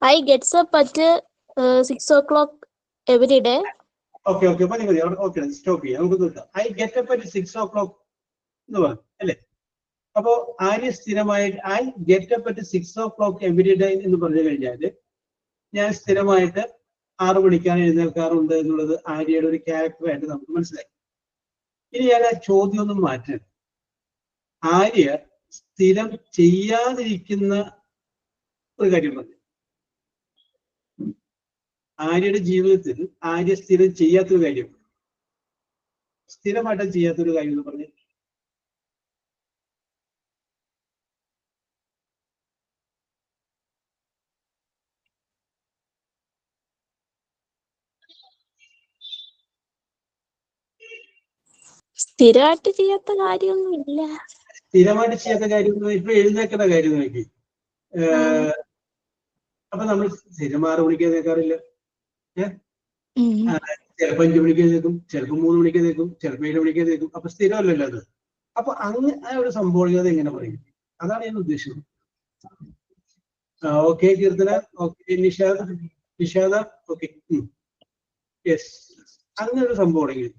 I gets up at 6 o'clock every day. Okay മതി. ഓക്കെ, സ്റ്റോപ്പ് ചെയ്യാം. നമുക്ക് നോക്കാം. I get up at 6 o'clock എന്ന് പറഞ്ഞു അല്ലേ? അപ്പോ ആര്യ സ്ഥിരമായിട്ട് I get up at 6 o'clock every day എന്ന് പറഞ്ഞു കഴിഞ്ഞാല് ഞാൻ സ്ഥിരമായിട്ട് 6 മണിക്കാണ് എഴുന്നേൽക്കാറുണ്ട് എന്നുള്ളത് ആര്യയുടെ ഒരു ക്യാരക്ടറായിട്ട് നമുക്ക് മനസ്സിലായി. ഇനി ഞാൻ ആ ചോദ്യം ഒന്നും മാറ്റണം. ആര്യ സ്ഥിരം ചെയ്യാതിരിക്കുന്ന ഒരു കാര്യം പറഞ്ഞു. ആര്യയുടെ ജീവിതത്തിൽ ആര്യ സ്ഥിരം ചെയ്യാത്തൊരു കാര്യം, സ്ഥിരമായിട്ട് ചെയ്യാത്തൊരു കാര്യം എന്ന് പറഞ്ഞു. സ്ഥിരമായിട്ട് ചെയ്യാത്ത കാര്യമൊന്നുമില്ല. സ്ഥിരമായിട്ട് ചെയ്യാത്ത കാര്യം ഇപ്പൊ എഴുന്നേക്കുന്ന കാര്യം നോക്കി. അപ്പൊ നമ്മൾ സ്ഥിരം 6 മണിക്ക് എഴുന്നേക്കാറില്ല. ചിലപ്പോ 5 മണിക്ക് എഴുന്നേക്കും, ചിലപ്പോ 3 മണിക്ക് എഴുന്നേക്കും, ചിലപ്പോ 7 മണിക്ക് എഴുന്നേക്കും. അപ്പൊ സ്ഥിരമല്ലല്ലോ അത്. അപ്പൊ അങ്ങനെ ആ ഒരു സംഭവം അത് എങ്ങനെ പറയും? അതാണ് ഞാൻ ഉദ്ദേശിച്ചത്. ഓക്കെ കീർത്തന, ഓക്കെ നിഷാദ, ഓക്കെ യെസ്, അങ്ങനെ ഒരു സംഭവം ഉണ്ടെങ്കിൽ.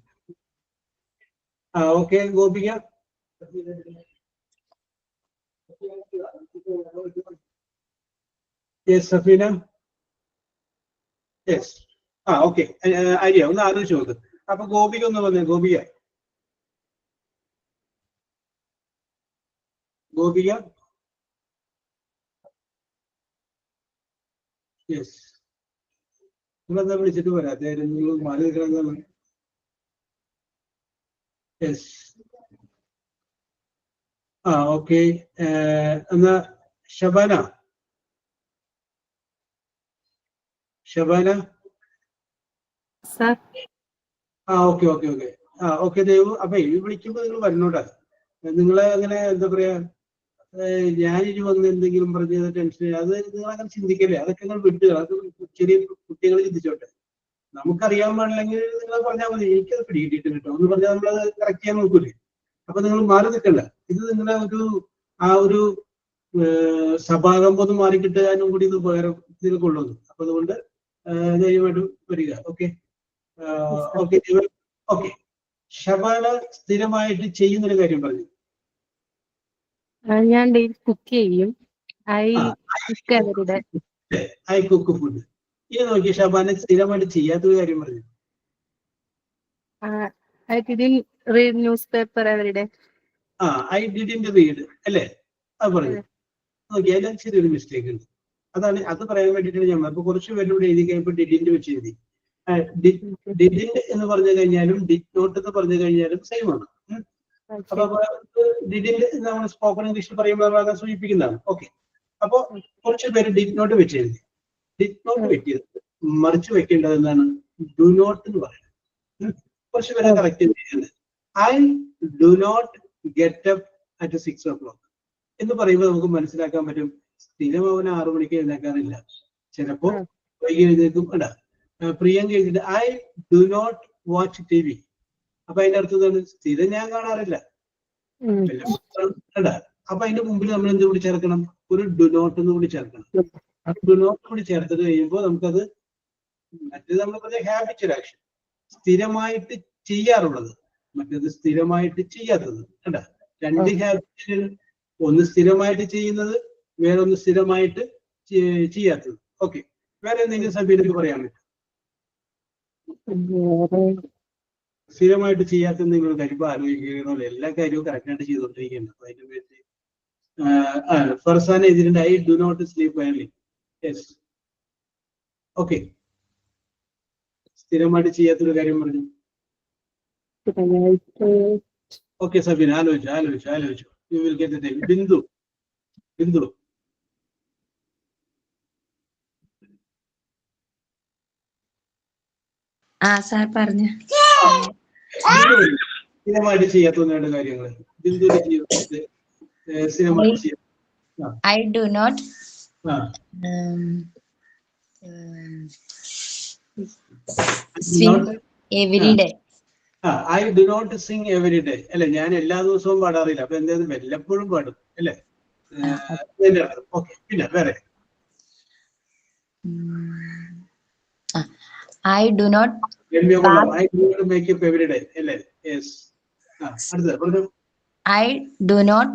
Okay Gopika. Yes Safina. Yes, okay Arya ഒന്ന് ആലോചിച്ച് നോക്ക്. അപ്പൊ ഗോപിക ഒന്ന് പറഞ്ഞേ. ഗോപിക യെസ്, നിങ്ങളെന്താ വിളിച്ചിട്ട് വരാത്തെ? നിങ്ങൾ മാറി നിൽക്കണം. Yes, okay. എന്നാ ഷബാന. ഓക്കെ ദേവു. അപ്പൊ വിളിക്കുമ്പോ നിങ്ങൾ വരണോട്ടാ. നിങ്ങളെ അങ്ങനെ എന്താ പറയാ, ഞാനിനി വന്ന് എന്തെങ്കിലും പറഞ്ഞ ടെൻഷൻ അത് നിങ്ങൾ അങ്ങനെ ചിന്തിക്കല്ലേ. അതൊക്കെ നിങ്ങൾ വിട്ടുക. അത് ചെറിയ കുട്ടികൾ ചിന്തിച്ചോട്ടെ. നമുക്കറിയാൻ പാടില്ലെങ്കിൽ നിങ്ങൾ പറഞ്ഞാൽ മതി. എനിക്കത് പിടികിട്ടിട്ട് കിട്ടും എന്ന് പറഞ്ഞാൽ നമ്മളത് കറക്റ്റ് ചെയ്യാൻ നോക്കൂലേ. അപ്പൊ നിങ്ങൾ മാറി നിൽക്കണ്ട. ഇത് നിങ്ങളെ ഒരു സഭാകമ്പം മാറി കിട്ടാനും കൂടി ഇത് വേറെ ഇതിൽ കൊള്ളുന്നു. അപ്പൊ അതുകൊണ്ട് ധൈര്യമായിട്ട് വരിക. ഓക്കെ. ഷബാന സ്ഥിരമായിട്ട് ചെയ്യുന്നൊരു കാര്യം പറഞ്ഞു. ഞാൻ ഡെയിലി കുക്ക് ചെയ്യും. I cook food. ഇനി നോക്കി ഷബാന സ്ഥിരമായിട്ട് ചെയ്യാത്തൊരു കാര്യം പറഞ്ഞു. I didn't read newspaper every day. I didn't read അല്ലേ? അത് പറഞ്ഞു. നോക്കി അതിൽ ചെറിയൊരു മിസ്റ്റേക്ക് ഉണ്ട്. അത് പറയാൻ വേണ്ടിയിട്ടാണ് ഞാൻ അപ്പൊ കുറച്ച് പേരോട് എഴുതി കഴിഞ്ഞപ്പോൾ ഡിഡിന്റ് വെച്ച് എഴുതി. ഡിഡിന്റ് എന്ന് പറഞ്ഞു കഴിഞ്ഞാലും ഡിഡ് നോട്ട് എന്ന് പറഞ്ഞു കഴിഞ്ഞാലും സെയിം ആണ്. അപ്പൊ ഡിഡിന്റ് നമ്മൾ സ്പോക്കൺ ഇംഗ്ലീഷിൽ പറയുമ്പോൾ സൂചിപ്പിക്കുന്നതാണ്. ഓക്കെ, അപ്പൊ കുറച്ച് പേര് ഡിഡ് നോട്ട് വെച്ച് എഴുതി. ഡിഡ് നോട്ട് വെക്കിയത് മറിച്ച് വെക്കേണ്ടത് എന്താണ്? ഡു നോട്ട് എന്ന് പറയുന്നത്. കുറച്ച് പേരെ കറക്റ്റ് ചെയ്യുന്നത്. I do not get up at 6 o'clock എന്ന് പറയുമ്പോൾ നമുക്ക് മനസ്സിലാക്കാൻ പറ്റും സ്ഥിരം അവന് 6 മണിക്ക് എഴുന്നേക്കാറില്ല. ചിലപ്പോ വൈകി എഴുന്നേക്കും. പ്രിയങ്ക എഴുതിയിട്ട് I do not watch TV. അപ്പൊ അതിന്റെ അർത്ഥം എന്താണ്? സ്ഥിരം ഞാൻ കാണാറില്ല. അപ്പൊ അതിന്റെ മുമ്പിൽ നമ്മൾ എന്ത് കൂടി ചേർക്കണം? ഒരു ഡു നോട്ട് എന്ന് കൂടി ചേർക്കണം. ഡു നോട്ട് കൂടി ചേർത്തത് കഴിയുമ്പോൾ നമുക്കത് മറ്റേത് നമ്മൾ പറഞ്ഞ ഹാബിച്വൽ ആക്ഷൻ, സ്ഥിരമായിട്ട് ചെയ്യാറുള്ളത്, മറ്റേത് സ്ഥിരമായിട്ട് ചെയ്യാത്തത്. കണ്ട, രണ്ട് ഹാബിറ്റ്, ഒന്ന് സ്ഥിരമായിട്ട് ചെയ്യുന്നത്, വേറൊന്ന് സ്ഥിരമായിട്ട് ചെയ്യാത്തത്. ഓക്കെ, വേറെ എന്തെങ്കിലും സഭയിലേക്ക് പറയാൻ പറ്റും? സ്ഥിരമായിട്ട് ചെയ്യാത്ത നിങ്ങൾ കാര്യമ്പോൾ ആലോചിക്കണമല്ലോ, എല്ലാ കാര്യവും കറക്റ്റായിട്ട് ചെയ്തുകൊണ്ടിരിക്കുകയാണ്. അപ്പൊ അതിന്റെ പേര് ഫർസാന ഇതിന്റെ I do not sleep early. Yes, okay. സ്ഥിരമായിട്ട് ചെയ്യാത്തൊരു കാര്യം പറഞ്ഞു. ഓക്കെ സബീന, ആലോചിച്ചു. You will get the time. Bindu. Sir പറഞ്ഞു. സ്ഥിരമായിട്ട് ചെയ്യാത്ത കാര്യങ്ങൾ ബിന്ദുവിന്റെ ജീവിതത്തിൽ സ്ഥിരമായിട്ട് ചെയ്യാം. I do not swim every day. I do not sing every day അല്ലെ, ഞാൻ എല്ലാ ദിവസവും പാടാറില്ല. അപ്പൊ എന്താ വല്ലപ്പോഴും പാടും അല്ലേ? ഓക്കെ, പിന്നെ വേറെ? I do not make up every day അല്ലേ? യെസ്. അടുത്ത പറഞ്ഞു. I do not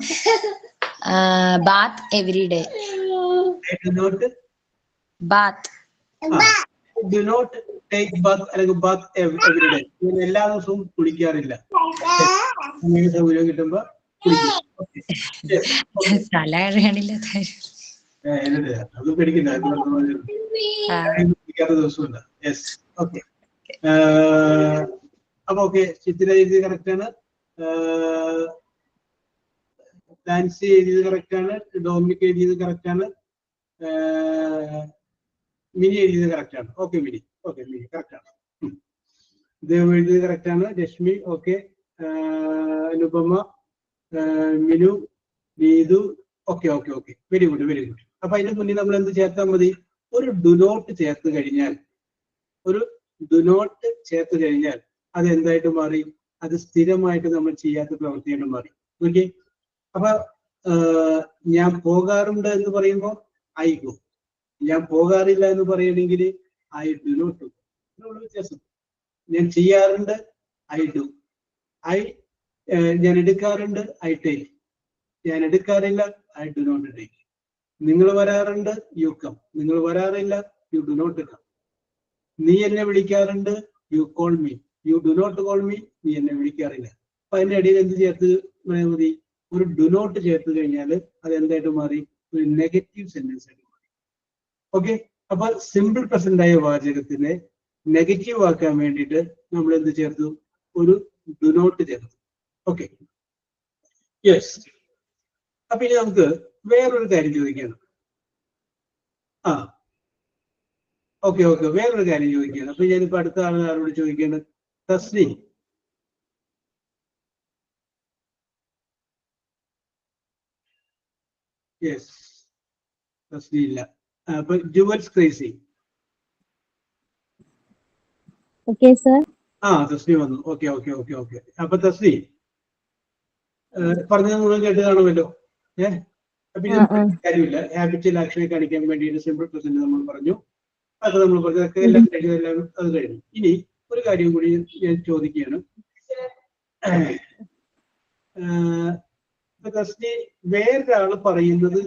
bath every day. I do not bath. Do not take bath അല്ലെങ്കിൽ bath every day. ഞാൻ എല്ലാ ദിവസവും കുളിക്കാറില്ല. സൗകര്യം കിട്ടുമ്പോ തല അറിയാനില്ല. അത് പേടിക്കണ്ട, കുളിക്കാത്ത ദിവസമില്ല. Yes, okay. അപ്പൊ ഓക്കെ, ചിത്ര എഴുതിയത് കറക്റ്റ് ആണ്, നാൻസി എഴുതിയത് കറക്റ്റ് ആണ്, ഡോമിനിക് എഴുതിയത് കറക്റ്റ് ആണ്, മിനി എഴുതിയത് കറക്റ്റ് ആണ്. ഓക്കെ മിനി, കറക്റ്റ് ആണ്. ദേവ് എഴുതിയത് കറക്റ്റ് ആണ്. Reshmi okay, Anupama, Minu, Neethu okay. Very good. അപ്പൊ അതിന്റെ മുന്നിൽ നമ്മൾ എന്ത് ചേർത്താൽ മതി? ഒരു ഡു നോട്ട് ചേർത്ത് കഴിഞ്ഞാൽ അത് എന്തായിട്ട് മാറി? അത് സ്ഥിരമായിട്ട് നമ്മൾ ചെയ്യാത്ത പ്രവൃത്തിയായിട്ട് മാറി. ഓക്കെ, അപ്പൊ ഞാൻ പോകാറുണ്ട് എന്ന് പറയുമ്പോൾ ഐ ഗോ, ഞാൻ പോകാറില്ല എന്ന് പറയണമെങ്കിൽ ഐ ഡു നോട്ട് ഡു. വ്യത്യാസം. ഞാൻ ചെയ്യാറുണ്ട് ഐ ഡു. ഞാൻ എടുക്കാറുണ്ട് ഐ ടേക്ക്. ഞാൻ എടുക്കാറില്ല ഐ ഡു നോട്ട് ടേക്ക്. നിങ്ങൾ വരാറുണ്ട് യു കം. നിങ്ങൾ വരാറില്ല യു ഡു നോട്ട് കം. നീ എന്നെ വിളിക്കാറുണ്ട് you call me. You do not call me. നീ എന്നെ വിളിക്കാറില്ല. അപ്പൊ അതിന്റെ അടിയിൽ എന്ത് ചേർത്ത് മതി? ഒരു ഡു നോട്ട് ചേർത്ത് കഴിഞ്ഞാൽ അത് എന്തായിട്ട് മാറി? ഒരു നെഗറ്റീവ് സെന്റൻസ് ആയിട്ട് മാറി. ഓക്കെ, അപ്പൊ സിമ്പിൾ പ്രസന്റ് ആയ വാചകത്തിനെ നെഗറ്റീവ് ആക്കാൻ വേണ്ടിയിട്ട് നമ്മൾ എന്ത് ചേർത്തു? ഒരു ഡു നോട്ട് ചേർത്തു. Okay, yes. അപ്പൊ ഇനി നമുക്ക് വേറൊരു കാര്യം ചോദിക്കണം. ഓക്കെ, വേറൊരു കാര്യം ചോദിക്കുകയാണ്. അപ്പൊ ഞാനിപ്പോ അടുത്ത ആളോട് ചോദിക്കേണ്ടത് തസ്നി. യെസ്, തസ്നി ഇല്ല. അപ്പൊ ജുവൽസ് ക്രേസി. തസ്നി വന്നു. ഓക്കെ. അപ്പൊ തസ്നി പറഞ്ഞത് മുഴുവൻ കേട്ട് കാണുമല്ലോ. അപ്പൊ ഇത് കാര്യമില്ല. ഹാബിറ്റൽ ആക്ഷനെ കാണിക്കാൻ വേണ്ടിയിട്ട് സിമ്പിൾ പ്രസന്റ് നമ്മൾ പറഞ്ഞു. അത് നമ്മൾ പറഞ്ഞതൊക്കെ എല്ലാം അത് കഴിഞ്ഞു. ഇനി ഒരു കാര്യം കൂടി ഞാൻ ചോദിക്കുകയാണ്. തസ്നി വേറൊരാള് പറയുന്നത്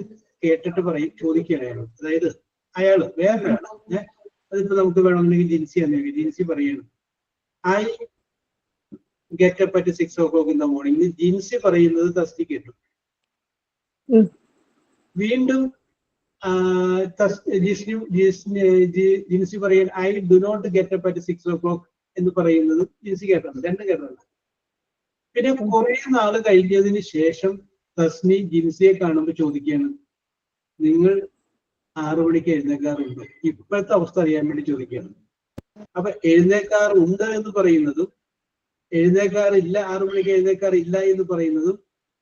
കേട്ടിട്ട് ചോദിക്കുകയാണ്. അതായത് അയാള് വേറൊരാള് അതിപ്പോ നമുക്ക് വേണമെന്നുണ്ടെങ്കിൽ ജിൻസി പറയാണ് I get up at 6 o'clock in the morning. Jincy പറയുന്നത് തസ്നി കേട്ടു. വീണ്ടും ജിൻസി പറയാൻ I do not get up at 6 o'clock എന്ന് പറയുന്നത് ജിൻസി കേട്ടത്. രണ്ടും കേട്ടത്. പിന്നെ കുറെ നാള് കഴിഞ്ഞതിന് ശേഷം തസ്നി ജിൻസിയെ കാണുമ്പോൾ ചോദിക്കുകയാണ്, നിങ്ങൾ 6 മണിക്ക് എഴുന്നേക്കാറുണ്ടോ? ഇപ്പോഴത്തെ അവസ്ഥ അറിയാൻ വേണ്ടി ചോദിക്കുകയാണ്. അപ്പൊ എഴുന്നേക്കാറുണ്ട് എന്ന് പറയുന്നതും എഴുന്നേക്കാറില്ല, 6 മണിക്ക് എഴുന്നേക്കാറില്ല എന്ന് പറയുന്നതും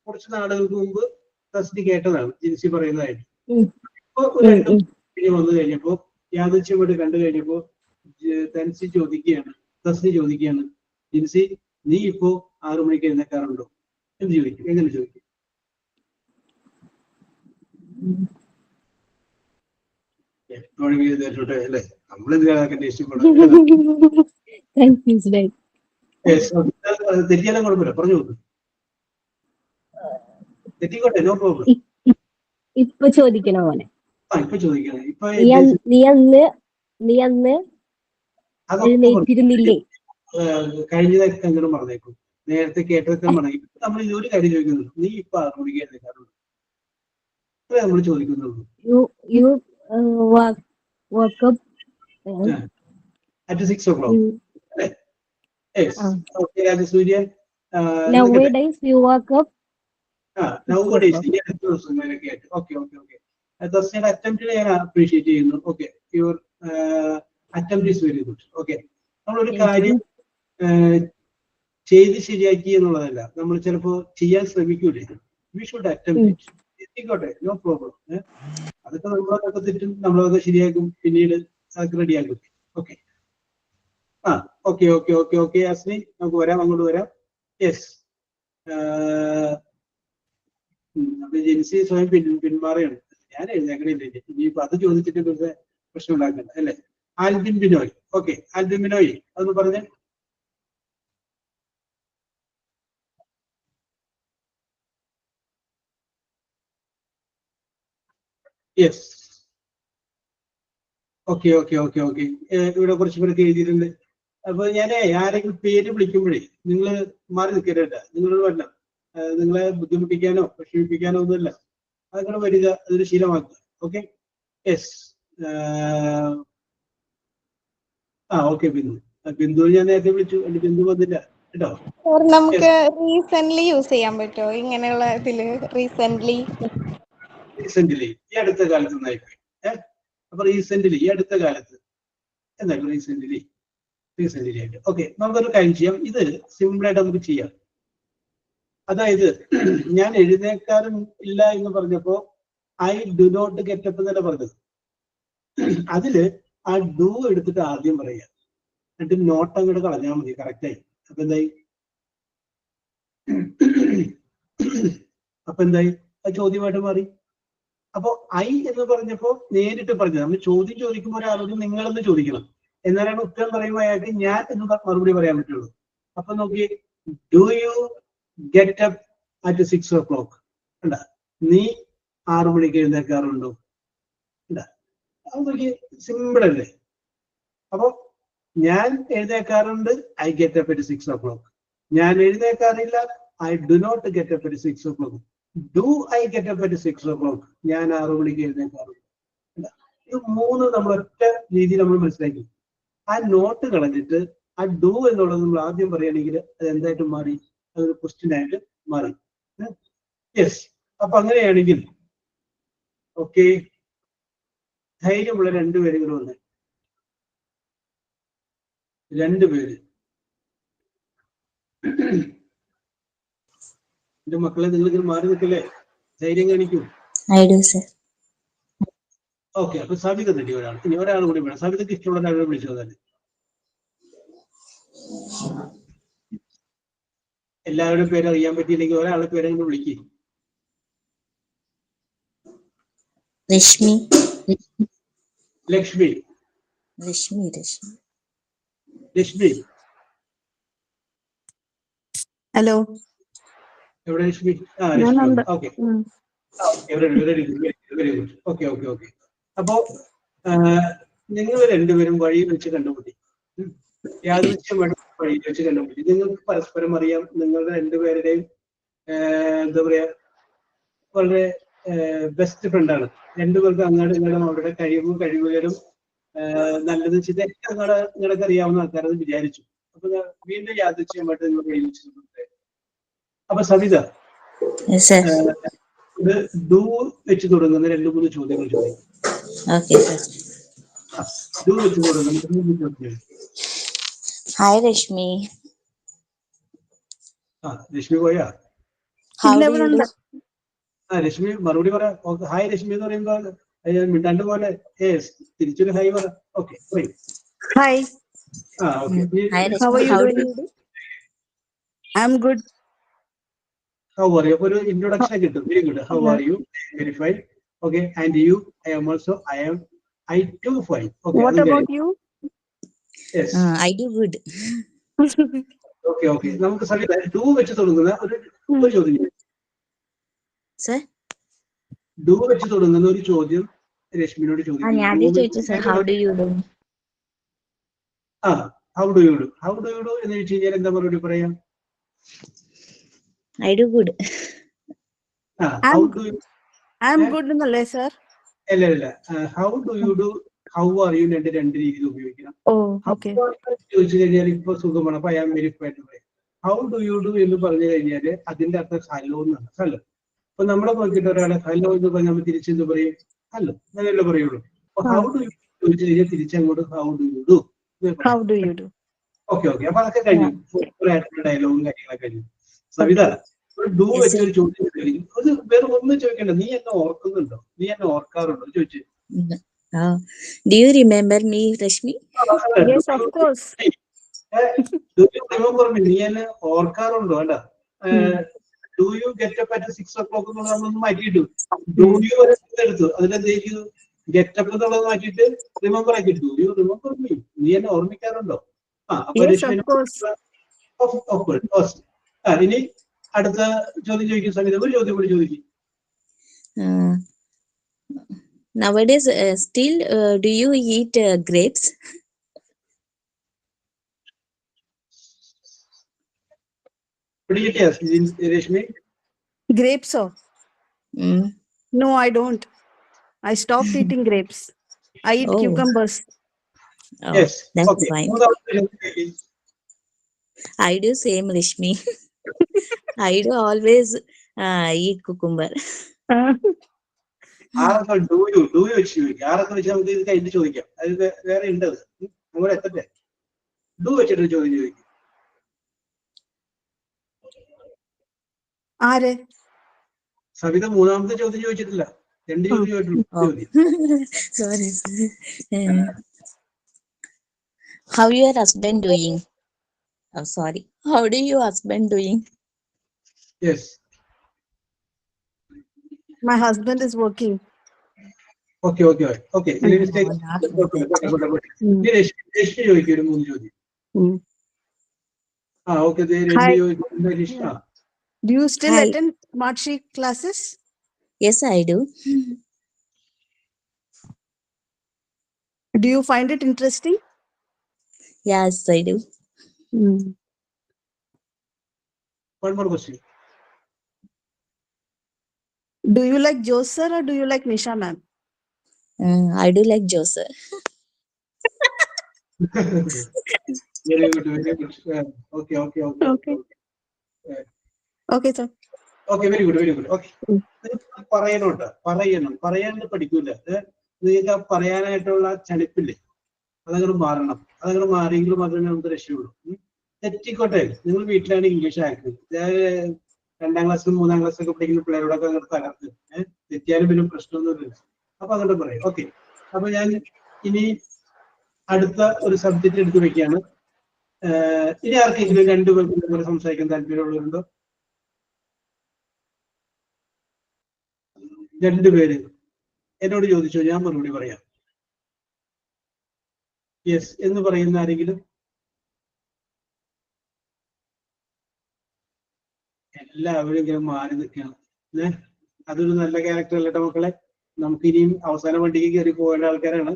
കുറച്ച് നാളുകൾക്ക് മുമ്പ് തസ്നി കേട്ടതാണ് ജിൻസി പറയുന്നതായിട്ട്. ഇപ്പൊ വന്നു കഴിഞ്ഞപ്പോ യാദൃശ്യമായിട്ട് കണ്ടു കഴിഞ്ഞപ്പോ തസ്നി ചോദിക്കുകയാണ്, ജിൻസി നീ ഇപ്പോ 6 മണിക്ക് എഴുന്നേക്കാറുണ്ടോ എന്ന് ചോദിക്കും. എങ്ങനെ ചോദിക്കും? അല്ലേ, നമ്മളെന്തിനാ ഇഷ്ടപ്പെടുന്നത്? തെറ്റിയാലും കുഴപ്പമില്ല, പറഞ്ഞു നോക്ക്. തെറ്റിക്കോട്ടെ, നോ പ്രോബ്ലം. ഇപ്പൊ ചോദിക്കണ പോലെ ഇപ്പൊ ചോദിക്കണം. ഇപ്പൊ നീ അന്ന് അതൊക്കെ എഴുന്നേറ്റിരുന്നില്ലേ? കഴിഞ്ഞതൊക്കെ അങ്ങനെ പറഞ്ഞേക്കും. നേരത്തെ കേട്ടതൊക്കെ പറഞ്ഞു. ഇപ്പൊ നമ്മൾ ഒരു കാര്യം ചോദിക്കുന്നുള്ളൂ, നീ ഇപ്പൊ 6 മണിക്ക് എഴുന്നേക്കാറുണ്ട്? ഇപ്പൊ നമ്മൾ ചോദിക്കുന്നുള്ളൂ. You woke up at 6 o'clock. Yes. Okay, Rajasuriya. nowadays you woke up Nowadays. Okay. Thursday attempt I appreciate you. Okay, your attempt is very good. Okay. നമ്മളൊരു കാര്യം ചെയ്ത് ശരിയാക്കി എന്നുള്ളതല്ല, നമ്മൾ ചിലപ്പോ ചെയ്യാൻ ശ്രമിക്കൂലേ, വി ഷുഡ് അറ്റംപ്റ്റ് ഇറ്റ്. എത്തിക്കോട്ടെ, നോ പ്രോബ്ലം. അതൊക്കെ നമ്മളതൊക്കെ തെറ്റും, നമ്മളതൊക്കെ ശരിയാക്കും, പിന്നീട് അതൊക്കെ റെഡിയാക്കും. ഓക്കെ. ഓക്കെ അസ്മി, നമുക്ക് വരാം, അങ്ങോട്ട് വരാം. യെസ്. അപ്പൊ ജെൻസി സ്വയം പിന്മാറുകയാണ്. ഞാൻ എഴുന്നേക്കണില്ല, ഇനിയിപ്പോ അത് ചോദിച്ചിട്ട് വെറുതെ പ്രശ്നം ഉണ്ടാക്കണ്ട അല്ലേ. ആൽബിൻ ബിനോയ്. ഓക്കെ, ആൽബിൻ ബിനോയ് അതൊന്ന് പറഞ്ഞേ. യെസ്. ഓക്കെ. ഇവിടെ കുറച്ച് പേർക്ക് എഴുതിയിട്ടുണ്ട്. അപ്പൊ ഞാനേ ആരെങ്കിലും പേര് വിളിക്കുമ്പോഴേ നിങ്ങൾ മാറി നിൽക്കരുത്. നിങ്ങളോട് വരണം, നിങ്ങളെ ബുദ്ധിമുട്ടിക്കാനോ വിഷമിപ്പിക്കാനോ ഒന്നുമില്ല. അതങ്ങനെ വരിക, അതൊരു ശീലമാക്കുക. ഓക്കെ. യെസ്. ഓക്കെ. ബിന്ദു ഞാൻ നേരത്തെ വിളിച്ചു, എന്റെ ബിന്ദു വന്നില്ല കേട്ടോ. നമുക്ക് റീസെന്റ് യൂസ് ചെയ്യാൻ പറ്റുമോ ഇങ്ങനെയുള്ള ഇതില്? റീസെന്റ് ഈ അടുത്ത കാലത്ത് നന്നായിപ്പോയി. അപ്പൊ റീസെന്റ്ലി ഈ അടുത്ത കാലത്ത് എന്തായാലും റീസെന്റ്ലി ആയിട്ട്. ഓക്കെ, നമുക്കൊരു കാര്യം ചെയ്യാം. ഇത് സിമ്പിൾ ആയിട്ട് നമുക്ക് ചെയ്യാം. അതായത് ഞാൻ എഴുന്നേക്കാറും ഇല്ല എന്ന് പറഞ്ഞപ്പോ I do not get up എന്നല്ല പറഞ്ഞത്. അതില് ആ ഡു എടുത്തിട്ട് ആദ്യം പറയാ, എന്നിട്ട് നോട്ട് അങ്ങോട്ട് കളഞ്ഞാൽ മതി. കറക്റ്റായി. അപ്പൊ എന്തായി? അത് ചോദ്യമായിട്ട് മാറി. അപ്പൊ ഐ എന്ന് പറഞ്ഞപ്പോ നേരിട്ട് പറഞ്ഞത്. നമ്മൾ ചോദ്യം ചോദിക്കുമ്പോൾ ഒരാളോട് നിങ്ങളെന്ന് ചോദിക്കണം, എന്നാലാണ് ഉത്തരം പറയുമ്പോൾ അയാൾക്ക് ഞാൻ എന്ന് മറുപടി പറയാൻ പറ്റുള്ളൂ. അപ്പൊ നോക്കി, do you get up at 6 o'clock? ഉണ്ടാ, നീ 6 മണിക്ക് എഴുന്നേക്കാറുണ്ടോ? ഉണ്ടാ, അത് നോക്കി, സിമ്പിൾ അല്ലേ? അപ്പൊ ഞാൻ എഴുന്നേക്കാറുണ്ട്, I get up at 6 o'clock. ഞാൻ എഴുന്നേക്കാറില്ല, I do not get up at 6 o'clock. Do I get up at 6 o'clock? ഞാൻ 6 മണിക്ക് എഴുന്നേക്കാറുണ്ട്. ഇത് മൂന്ന് നമ്മൾ ഒറ്റ രീതിയിൽ നമ്മൾ മനസ്സിലാക്കി. ആ നോട്ട് കളഞ്ഞിട്ട് ആ ഡു എന്നുള്ളത് നമ്മൾ ആദ്യം പറയുകയാണെങ്കിൽ അത് എന്തായിട്ട് മാറി? അതൊരു ക്വസ്റ്റ്യൻ ആയിട്ട് മാറി. യെസ്. അപ്പൊ അങ്ങനെയാണെങ്കിൽ ഓക്കെ, ധൈര്യമുള്ള രണ്ടുപേരും കൂടെ വന്ന്, രണ്ടുപേര്. എന്റെ മക്കളെ, നിങ്ങൾ ഇങ്ങനെ മാറി നിൽക്കില്ലേ? ധൈര്യം കാണിക്കൂ. ഓക്കെ. അപ്പൊ സബിത തന്നെ ഒരാൾ, ഇനി ഒരാൾ കൂടി വേണം. സബിതക്ക് ഇഷ്ടമുള്ള ഒരാളെ വിളിച്ചത് തന്നെ. എല്ലാവരുടെ പേര് അറിയാൻ പറ്റിയില്ലെങ്കിൽ ഒരാളുടെ പേരെങ്കിലും വിളിക്കും. രശ്മി. ലക്ഷ്മി. Hello. എവിടെ Lakshmi? Lakshmi. Okay. Very good. Okay. അപ്പോ നിങ്ങൾ രണ്ടുപേരും വഴിയിൽ വെച്ച് കണ്ടുപിടി. യാദൃശ്യമായിട്ട് വഴിയിൽ വെച്ച് കണ്ടുപിടി. നിങ്ങൾക്ക് പരസ്പരം അറിയാം. നിങ്ങളുടെ രണ്ടുപേരുടെയും എന്താ പറയാ, വളരെ ബെസ്റ്റ് ഫ്രണ്ടാണ്. രണ്ടുപേർക്ക് അങ്ങോട്ടും ഇങ്ങോട്ടും അവരുടെ കഴിവുകളും നല്ലത് ചിതൊക്കെ നിങ്ങളൊക്കെ അറിയാവുന്ന ആൾക്കാരെന്ന് വിചാരിച്ചു. അപ്പൊ വീണ്ടും യാദൃശ്യമായിട്ട് നിങ്ങൾ വഴിയിൽ വെച്ച് കണ്ടുപിടി. അപ്പൊ സവിത, ഇത് ഡു വെച്ച് തുടങ്ങുന്ന 2-3 ചോദ്യങ്ങൾ ചോദിക്കും. ഡു വെച്ച് തുടങ്ങുന്ന 2-3 ചോദ്യങ്ങൾ. ഹായ് രശ്മി. രശ്മി പോയാ? രശ്മി മറുപടി പറ. ഹായ് രശ്മി എന്ന് പറയുമ്പോ മിണ്ടാണ്ട് പോലെ തിരിച്ചൊരു ഹായ് പറ. Okay, Hi. Okay. How are you doing? I'm good. How are you? ഒരു ഇൻട്രൊഡക്ഷൻ കിട്ടും. Very good. How are you? Very fine. Okay. And you? I too fine. Okay. What about you? Yes. I do good. Okay. നമുക്ക് സവിത ഡു വെച്ച് തുടങ്ങുന്ന ഒരു ചോദ്യം. Sir? ഡു വെച്ച് തുടങ്ങുന്ന ഒരു ചോദ്യം രശ്മിനോട് ഞാൻ ചോദിച്ചു sir, how do you do? How do you do എന്ന് ചോദിച്ചു കഴിഞ്ഞാൽ എന്താ മറുപടി പറയാം? I do good. How do U I'm good in the lesser. അല്ല how do you do, how are you രണ്ട് രീതിയിൽ ഉപയോഗിക്കണം. Oh, okay. ചോദിച്ചു കഴിഞ്ഞാൽ ഇപ്പൊ സുഖമാണ്, അപ്പൊ ഞാൻ വെരിഫൈ ആയിട്ട് പറയാം. ഹൗ ഡു യു ഡു എന്ന് പറഞ്ഞു കഴിഞ്ഞാല് അതിന്റെ അർത്ഥം ഹലോ എന്നാണ്. ഹലോ. അപ്പൊ നമ്മളെ നോക്കിയിട്ട് ഒരാളെ ഹലോ എന്ന് പറഞ്ഞാൽ നമ്മൾ തിരിച്ചെന്ത് പറയും? ഹലോ അങ്ങനെയല്ലേ പറയുള്ളൂ. അപ്പൊ ഹൗ ഡു യു ചോദിച്ചു കഴിഞ്ഞാൽ തിരിച്ചങ്ങോട്ട് how do you do. How do you do? Okay അപ്പൊ അതൊക്കെ കഴിഞ്ഞു. ഡയലോഗും കാര്യങ്ങളൊക്കെ കഴിഞ്ഞു. സവിത, ഒരു ഡു വെച്ചൊരു ചോദ്യം കഴിഞ്ഞു. അത് വേറെ ഒന്നും ചോദിക്കണ്ട. നീ എന്നെ ഓർക്കുന്നുണ്ടോ? നീ എന്നെ ഓർക്കാറുണ്ടോ ചോദിച്ചു. Do you remember me, Rashmi? Yes, of course. നീ എന്നെ ഓർക്കാറുണ്ടോ? അല്ല, do you get up at 6 o'clock എന്നുള്ളത് നമ്മളൊന്ന് മാറ്റിയിട്ടു. ഡു യു വരെ എടുത്തു. അതിലെന്ത് ചെയ്തു? ഗെറ്റ് അപ്പ് എന്നുള്ളത് മാറ്റിയിട്ട് റിമെമ്പർ ആക്കി. Do you remember me? നീ എന്നെ ഓർമ്മിക്കാറുണ്ടോ? Yes, of course. ഇനി അടുത്ത ചോദ്യം ചോദിക്കും. സംഗീത ഒരു ചോദ്യം കൂടി ചോദിക്കും. Nowadays, still, do you eat grapes? Reshmi, Grapes, oh. No, I don't. I stopped eating grapes. I eat Oh. cucumbers. Oh, yes, that's okay. fine. I do same, Rashmi. I do always eat cucumber. ആരൊക്കെ ഡു യു വെച്ച് ചോദിക്കാം. ആരൊക്കെ വെച്ച് നമുക്ക് ഇത് കഴിഞ്ഞ് ചോദിക്കാം. അത് വേറെ ഉണ്ട്. അങ്ങോട്ട് എത്തട്ടെ. ഡു വെച്ചിട്ട് ചോദ്യം ചോദിക്കും. ആര്? സവിത മൂന്നാമത്തെ ചോദ്യം ചോദിച്ചിട്ടില്ല. 2 ചോദ്യം ചോദിച്ചിട്ടുള്ളൂ. Sorry. How your husband doing? Oh, sorry. How do your husband doing? Yes. My husband is working. Okay. Rashmi ചോദിക്കും ഒരു 3 ചോദ്യം. ഓക്കെ. രശ്മി ചോദിക്കും. Do you still Hi. attend Smartsheet classes? Yes, I do. Do you find it interesting? Yes, I do. One more question. Do you like Jose sir or do you like Nisha ma'am? I do like Jose. Very good. Okay. Okay, sir. Okay, very good. Okay. പറയാണ്ട് പഠിക്കൂല. നിങ്ങൾക്ക് പറയാനായിട്ടുള്ള ചളിപ്പില്ലേ, അതങ്ങോട്ട് മാറണം. അതങ്ങോട്ട് മാറിയെങ്കിലും മാത്രമേ നമുക്ക് രക്ഷയുള്ളൂ. തെറ്റിക്കോട്ടെ, നിങ്ങൾ വീട്ടിലാണ് ഇംഗ്ലീഷ് ആക്കുന്നത്. 2ാം ക്ലാസ്സിലും 3ാം ക്ലാസ്സിലൊക്കെ പഠിക്കുന്ന പിള്ളേരോടൊക്കെ അങ്ങോട്ട് തകർത്ത് തെറ്റിയാലും പിന്നെ പ്രശ്നമൊന്നുമില്ല. അപ്പൊ അങ്ങോട്ട് പറയും. ഓക്കെ. അപ്പൊ ഞാൻ ഇനി അടുത്ത ഒരു സബ്ജക്റ്റ് എടുത്ത് വെക്കുകയാണ്. ഇനി ആർക്കെങ്കിലും 2 പേർക്ക് സംസാരിക്കാൻ താല്പര്യമുള്ളവരുണ്ടോ? 2 പേര് എന്നോട് ചോദിച്ചോ, ഞാൻ മറുപടി പറയാം. യെസ് എന്ന് പറയുന്ന ആരെങ്കിലും? എല്ലാവരും ഇങ്ങനെ മാറി നിൽക്കുകയാണ്. അതൊരു നല്ല ക്യാരക്ടർ അല്ലട്ടോ മക്കളെ. നമുക്ക് ഇനിയും അവസാന വണ്ടിക്ക് കയറി പോകേണ്ട ആൾക്കാരാണ്.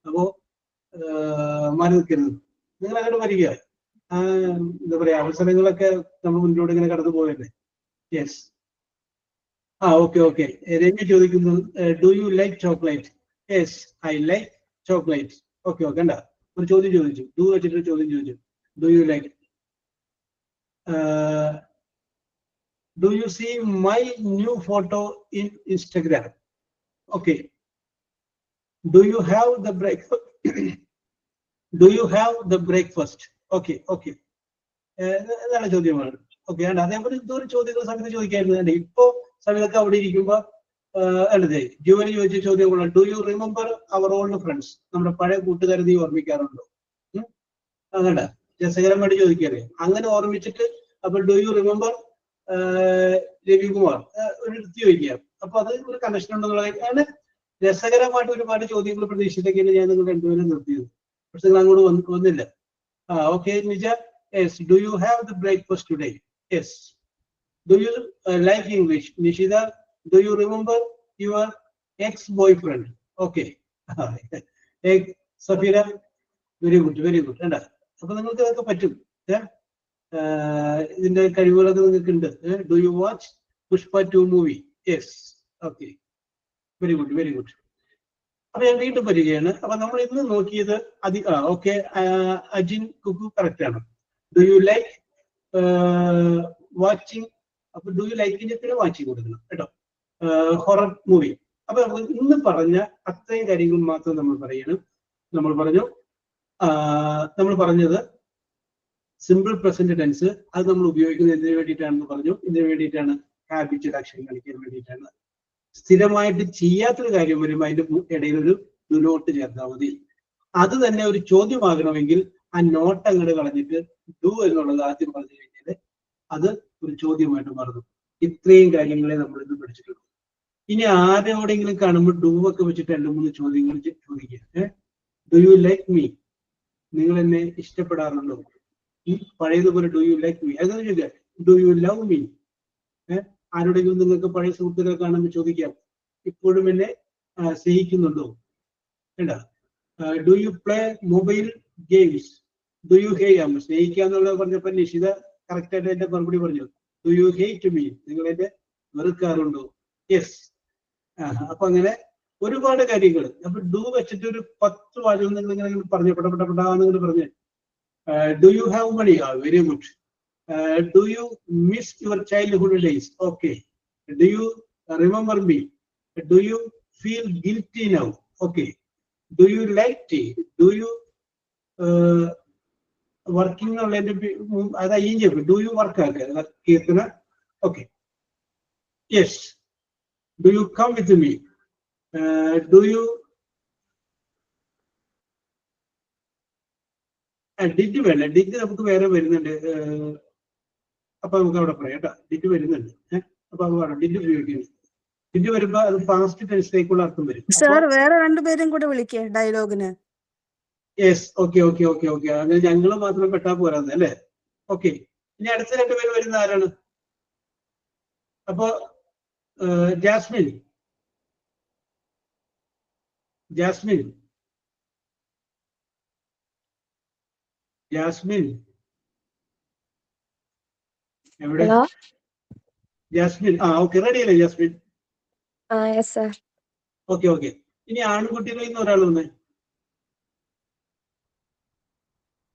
അപ്പോ മാറി നിൽക്കരുത്. നിങ്ങൾ അങ്ങോട്ട് വരിക. എന്താ പറയാ, അവസരങ്ങളൊക്കെ നമ്മൾ മുന്നോട്ട് ഇങ്ങനെ കടന്നു പോയല്ലേ. യെസ്. ഓക്കെ. രമ്യ ചോദിക്കുന്നു, do you like chocolate? Yes, I like chocolate. Okay. എന്താ ഒരു ചോദ്യം ചോദിച്ചു, ഡു വെച്ചിട്ട് ചോദ്യം ചോദിച്ചു. Do you like? Do you see my new photo in Instagram? Okay. Do you have the breakfast? Do you have the breakfast? Okay. എന്താണ് ചോദ്യമാണ്. ഓക്കെ. അതേപോലെ ഇതൊരു ചോദ്യങ്ങൾ സമയത്ത് ചോദിക്കായിരുന്നു. ഇപ്പോ സമയത്തൊക്കെ അവിടെ ഇരിക്കുമ്പോ അല്ലേ ജോലി ചോദിച്ച ചോദ്യങ്ങളാണ്. Do you remember our old friends? നമ്മുടെ പഴയ കൂട്ടുകാരെ നീ ഓർമ്മിക്കാറുണ്ടോ? അങ്ങനെ രസകരമായിട്ട് ചോദിക്കാറ്. അങ്ങനെ ഓർമ്മിച്ചിട്ട് അപ്പൊ ഡു യു റിമെമ്പർ രവികുമാർ ഒരു എടുത്ത് ചോദിക്കാം. അപ്പൊ അത് ഒരു കണക്ഷൻ ഉണ്ടെന്നുള്ള അങ്ങനെ രസകരമായിട്ട് ഒരുപാട് ചോദ്യങ്ങൾ പ്രതീക്ഷിച്ചിട്ടൊക്കെയാണ് ഞാൻ നിങ്ങൾ 2 പേരും നിർത്തിയത്. പക്ഷെ നിങ്ങൾ അങ്ങോട്ട് വന്നില്ല. Okay. Nija, yes. Do you have the breakfast today? Yes. Do you like English? Nishitha, do you remember your ex boyfriend? Okay. Safeera, very good, very good. വേണ്ട, അപ്പൊ നിങ്ങൾക്ക് അതൊക്കെ പറ്റും. ഇതിന്റെ കഴിവുകളൊക്കെ നിങ്ങൾക്ക് ഉണ്ട്. Do you watch Pushpa 2 movie? Yes. Okay, very good, very good. അപ്പൊ ഞാൻ വീണ്ടും വരികയാണ്. അപ്പൊ നമ്മൾ ഇന്ന് നോക്കിയത് ഓക്കെ, അജിൻ കുക്കു കറക്റ്റ് ആണ്. Do you like watching? അപ്പൊ ഡു യു ലൈക്കിന്റെ പിന്നെ വാച്ചിങ് കൊടുക്കണം കേട്ടോ, ഹൊറർ മൂവി. അപ്പൊ ഇന്ന് പറഞ്ഞ അത്രയും കാര്യങ്ങൾ മാത്രം നമ്മൾ പറയണം. നമ്മൾ പറഞ്ഞത് സിമ്പിൾ പ്രസന്റ് ടെൻസ്, അത് നമ്മൾ ഉപയോഗിക്കുന്നത് എന്തിനു വേണ്ടിയിട്ടാണെന്ന് പറഞ്ഞു. ഇതിനു വേണ്ടിയിട്ടാണ് ഹാബിറ്റഡ് ആക്ഷൻ കാണിക്കാൻ വേണ്ടിയിട്ടാണ്. സ്ഥിരമായിട്ട് ചെയ്യാത്തൊരു കാര്യം വരുമ്പോൾ അതിന്റെ ഇടയിൽ ഒരു ഡു നോട്ട് ചേർത്താൽ മതി. അത് തന്നെ ഒരു ചോദ്യമാകണമെങ്കിൽ ആ നോട്ട് അങ്ങോട്ട് കളഞ്ഞിട്ട് ഡു എന്നുള്ളത് ആദ്യം പറഞ്ഞു കഴിഞ്ഞാൽ അത് ഒരു ചോദ്യമായിട്ട് മാറുന്നു. ഇത്രയും കാര്യങ്ങളെ നമ്മൾ ഇന്ന് പഠിച്ചിട്ടുള്ളൂ. ഇനി ആരോടെങ്കിലും കാണുമ്പോൾ ഡു ഒക്കെ വെച്ചിട്ട് 2-3 ചോദ്യങ്ങൾ ചോദിക്കുക. Do you like me? നിങ്ങൾ എന്നെ ഇഷ്ടപ്പെടാറുണ്ടോ? പഴയതുപോലെ ഡു യു ലൈക്ക് മീ? അതെന്ന് ചോദിക്കുക. Do you love me? ആരോടെങ്കിലും നിങ്ങൾക്ക് പഴയ സുഹൃത്തുക്കളെ കാണുമ്പോൾ ചോദിക്കാം, ഇപ്പോഴും എന്നെ സ്നേഹിക്കുന്നുണ്ടോ? വേണ്ട. Do you play mobile games? Do you hate? സ്നേഹിക്കുക എന്നുള്ളത് പറഞ്ഞപ്പോൾ നിഷിത കറക്റ്റ് ആയിട്ട് എന്റെ മറുപടി പറഞ്ഞു. Do U hate me? നിങ്ങൾ എന്നെ വെറുക്കാറുണ്ടോ? യെസ്. അപ്പൊ അങ്ങനെ ഒരുപാട് കാര്യങ്ങൾ. അപ്പൊ ഡു വെച്ചിട്ട് ഒരു 10 വാചകം നിങ്ങൾ ഇങ്ങനെ പറഞ്ഞു പെടപ്പെടാന്ന് പറഞ്ഞു. Do you have money? Very good. Do you miss your childhood days? Okay. Do you remember me? Do you feel guilty now? Okay. Do you like tea? Do you working അതാ ഈ ഡു യു വർക്ക് ആക്കുക Keerthana? Okay. Yes. Do you come with me? Do you did വേണ്ട, ഡിഡ് നമുക്ക് വേറെ വരുന്നുണ്ട്. അപ്പൊ നമുക്ക് അവിടെ പറയാം കേട്ടോ. ഡിഡ് വരുന്നുണ്ട്. അപ്പൊ അത് വേണം. ഡിഡ് ഉപയോഗിക്കുന്നത്. ഡിഡ് വരുമ്പോ അത് പാസ്റ്റ് ടെൻസിലേക്കുള്ള അർത്ഥം വരും. സാർ വേറെ 2 പേരും കൂടെ വിളിക്കേ ഡയലോഗിന്? Yes. Okay okay okay okay. അങ്ങനെ ഞങ്ങള് മാത്രം പെട്ടാ പോരാന്ന് അല്ലേ? ഓക്കെ. ഇനി അടുത്ത 2 പേര് വരുന്ന ആരാണ്? അപ്പൊ ജാസ്മിൻ, ജാസ്മിൻ, ജാസ്മിൻ എവിടെ? ജാസ്മിൻ. ഓക്കെ, റെഡി അല്ലേ ജാസ്മിൻ? Okay okay. ഇനി ആൺകുട്ടികളിൽ നിന്ന് ഒരാൾ വന്നേ.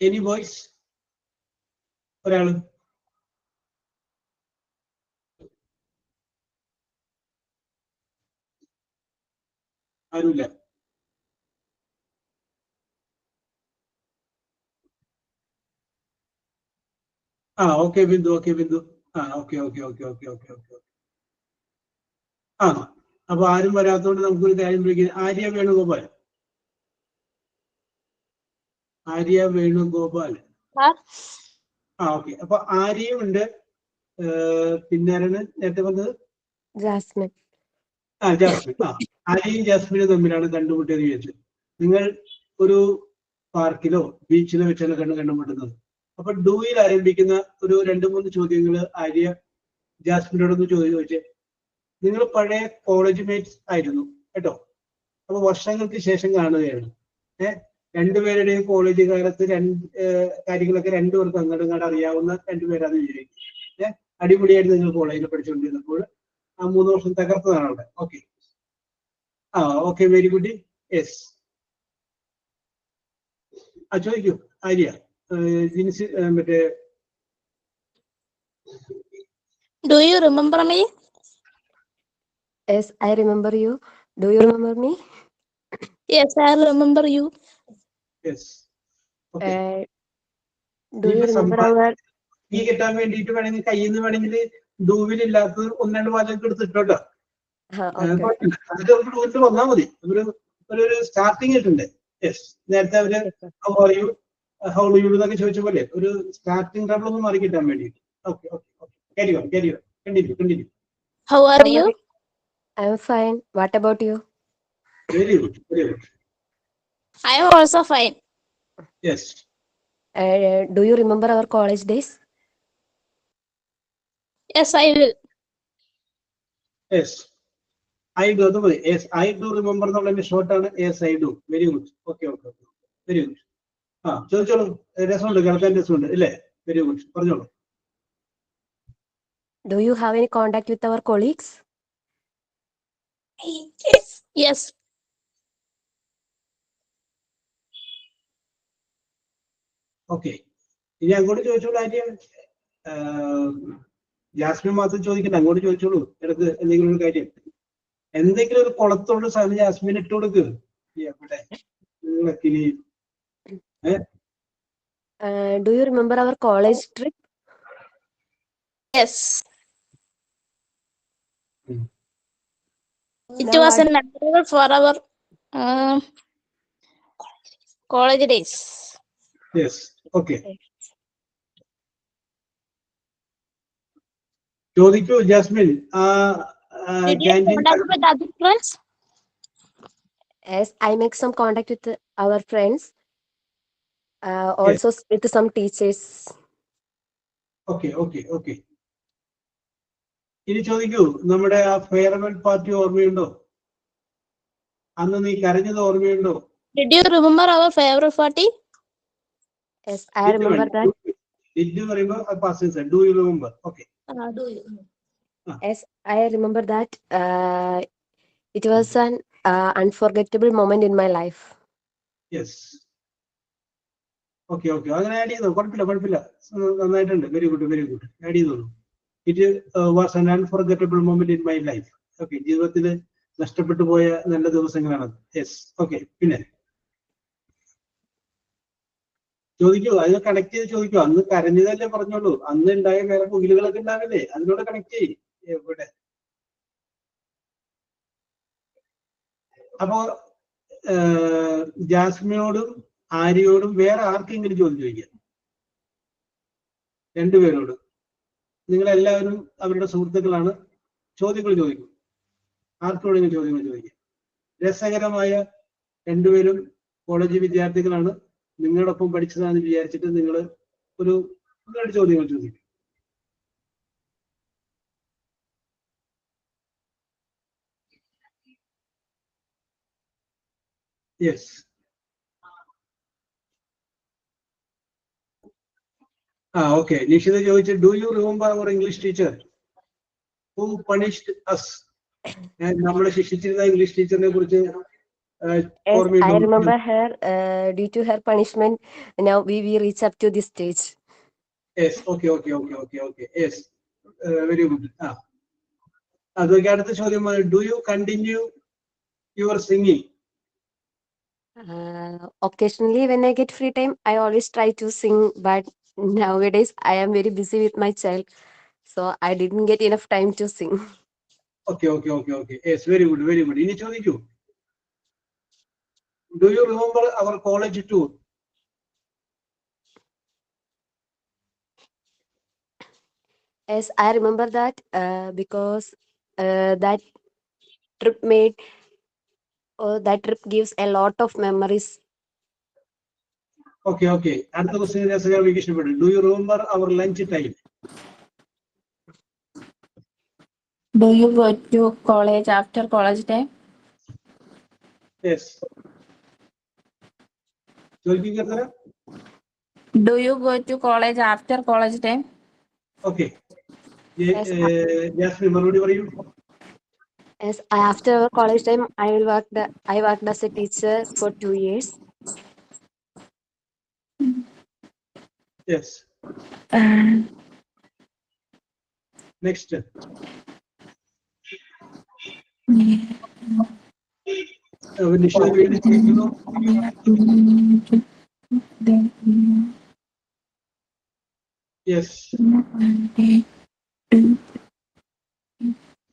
Any boys? ഒരാള്. ആരുമില്ല. Okay Bindu, okay Bindu. Okay okay okay okay okay okay. അപ്പൊ ആരും വരാത്തോണ്ട് നമുക്കൊരു കാര്യം വിളിക്കുന്നത്. ആര്യ വേണുഗോപാൽ. ആര്യ വേണുഗോപാൽ. ഓക്കെ. അപ്പൊ ആര്യയും ഉണ്ട്. പിന്നെ ആരാണ് നേരത്തെ വന്നത്? ജാസ്മിൻ. ജാസ്മിൻ. ആര്യയും ജാസ്മിനും തമ്മിലാണ് കണ്ടുമുട്ടിയത് വിചാരിച്ചു. നിങ്ങൾ ഒരു പാർക്കിലോ ബീച്ചിലോ വെച്ചാണ് കണ്ടുമുട്ടുന്നത്. അപ്പൊ ഡൂയിൽ ആരംഭിക്കുന്ന ഒരു 2-3 ചോദ്യങ്ങൾ ആര്യ ജാസ്മിനോടൊന്ന് ചോദിച്ചേ. നിങ്ങൾ പഴയ കോളേജ് മേറ്റ്സ് ആയിരുന്നു കേട്ടോ. അപ്പൊ വർഷങ്ങൾക്ക് ശേഷം കാണുകയാണ്. രണ്ടുപേരുടെയും കോളേജ് കാലത്ത് കാര്യങ്ങളൊക്കെ 2 പേർക്ക് അങ്ങോട്ടും അറിയാവുന്ന 2 പേരാന്ന് വിചാരിക്കും. അടിപൊളിയായിട്ട് നിങ്ങൾ കോളേജിൽ പഠിച്ചുകൊണ്ടിരുന്നപ്പോൾ ആ 3 വർഷം തകർത്തതാണ് അവിടെ. Okay. Okay, very good. Yes. ചോദിക്കൂ ആര്യ. ജിൻസി മറ്റേ Do you remember me? Yes, I remember you. Do you remember me? Yes, I remember you. Yes. Okay. Do you remember our? ഈ കിട്ടാൻ വേണ്ടിയിട്ട് വേണമെങ്കിൽ കയ്യിൽ നിന്ന് വേണമെങ്കിൽ ഡൂവിലില്ലാത്ത 1-2 വാചകം എടുത്തിട്ടോട്ടോ. അത് വന്നാൽ മതി. ഒരു സ്റ്റാർട്ടിങ് ഇട്ടുണ്ട്. യെസ്. നേരത്തെ അവര് ഹൗ ഡു യു എന്നൊക്കെ ചോദിച്ച പോലെ ഒരു സ്റ്റാർട്ടിംഗ് ട്രബിൾ ഒന്ന് മാറി കിട്ടാൻ വേണ്ടിയിട്ട്. Okay okay okay. Carry on. Continue. How are you? I am fine. What about you? Very good. Very good. I am also fine. Yes. Do you remember our college days? Yes, I will. Yes. I do. Yes, I do remember the short ആണ്. Yes, I do. Very good. Okay. Very good. ചോദിച്ചോളൂ. രസമുണ്ട്, കേൾക്കാൻ രസമുണ്ട് അല്ലേ? വെരി ഗുഡ്, പറഞ്ഞോളൂ. Do you have any contact with our colleagues? Yes. Okay, ഇനി അങ്ങോട്ട് ചോദിച്ചോളൂ. ആര്യ ജാസ്മിൻ മാത്രം ചോദിക്കണ്ട, അങ്ങോട്ട് ചോദിച്ചോളൂ. ഇടക്ക് എന്തെങ്കിലും ഒരു കാര്യം, എന്തെങ്കിലും ഒരു കുളത്തോട് സാധനം ജാസ്മിൻ ഇട്ട് കൊടുക്ക്. നിങ്ങളൊക്കെ Do you remember our college trip? Yes. It Now was a memorable for our college days. Yes. Okay. ചോദിക്കൂ Jasmine. Did you contact with other friends? Yes, I make some contact with our friends. Also with some teachers. Okay. ഇനി ചോദിക്കൂ, നമ്മുടെ ആ ഫെയർവെൽ പാർട്ടി ഓർമ്മയുണ്ടോ? അന്ന് നീ കരഞ്ഞത് ഓർമ്മയുണ്ടോ? Did you remember our favorite party? Yes, I remember that. Did you remember? Do you remember? Okay. Do you? Yes, I remember that. It was an unforgettable moment in my life. Yes. Okay. അങ്ങനെ ആഡ് ചെയ്തോ, കുഴപ്പമില്ല. നന്നായിട്ടുണ്ട്. Very good. ആഡ് ചെയ്തോളൂ. It was an unforgettable moment in my life. Okay, ജീവിതത്തിൽ നഷ്ടപ്പെട്ടു പോയ നല്ല ദിവസങ്ങളാണത്. യെസ്. ഓക്കെ, പിന്നെ ചോദിക്കൂ, അതിനെ കണക്ട് ചെയ്ത് ചോദിക്കൂ. അന്ന് കരഞ്ഞതല്ലേ പറഞ്ഞോളൂ. അന്ന് ഉണ്ടായ വേറെ പുകിലുകളൊക്കെ ഉണ്ടാവില്ലേ, അതിനോട് കണക്ട് ചെയ്യും. എവിടെ അപ്പോ ജാസ്മിനോടും ആര്യയോടും വേറെ ആർക്കെങ്കിലും ചോദിക്കാം. രണ്ടുപേരോട്. നിങ്ങളെല്ലാവരും അവരുടെ സുഹൃത്തുക്കളാണ്. ചോദ്യങ്ങൾ ചോദിക്കും. ആർക്കോടെങ്കിലും ചോദ്യങ്ങൾ ചോദിക്കാം. രസകരമായ, രണ്ടുപേരും കോളേജ് വിദ്യാർത്ഥികളാണ്, നിങ്ങളോടൊപ്പം പഠിച്ചതാണെന്ന് വിചാരിച്ചിട്ട് നിങ്ങൾ ഒരു ചോദ്യങ്ങൾ ചോദിക്കും. യെസ്. ഓക്കെ. നിഷിത ചോദിച്ചു, do you remember our English teacher who punished us? നമ്മളെ ശിക്ഷിച്ചിരുന്ന ഇംഗ്ലീഷ് ടീച്ചറിനെ കുറിച്ച് Yes, I remember her. Due to her punishment, now we reach up to this stage. Yes. Okay. Yes. Very good. അതൊക്കെ അടുത്ത ചോദ്യം. Do you continue your singing? Occasionally, when I get free time, I always try to sing, but nowadays I am very busy with my child, so I didn't get enough time to sing. Okay. Yes, very good. ഇനി ചോദിക്കൂ. Do you remember our college tour? Yes, I remember that because that trip gives a lot of memories. Okay. അടുത്ത ക്വസ്റ്റ്യൻ രസകരമായി ഇഷ്ടപ്പെട്ടു. Do you remember our lunch time? Do you go to college after college time? Yes. ചോദിക്കുക. Do you go to college after college time? Okay. Yes. Jasmine മറുപടി പറയൂ. Yes, after our college time, I worked as a teacher for 2 years. Yes. Next. Nishitha വീണ്ടും ചോദിക്കുന്നു. യെസ്.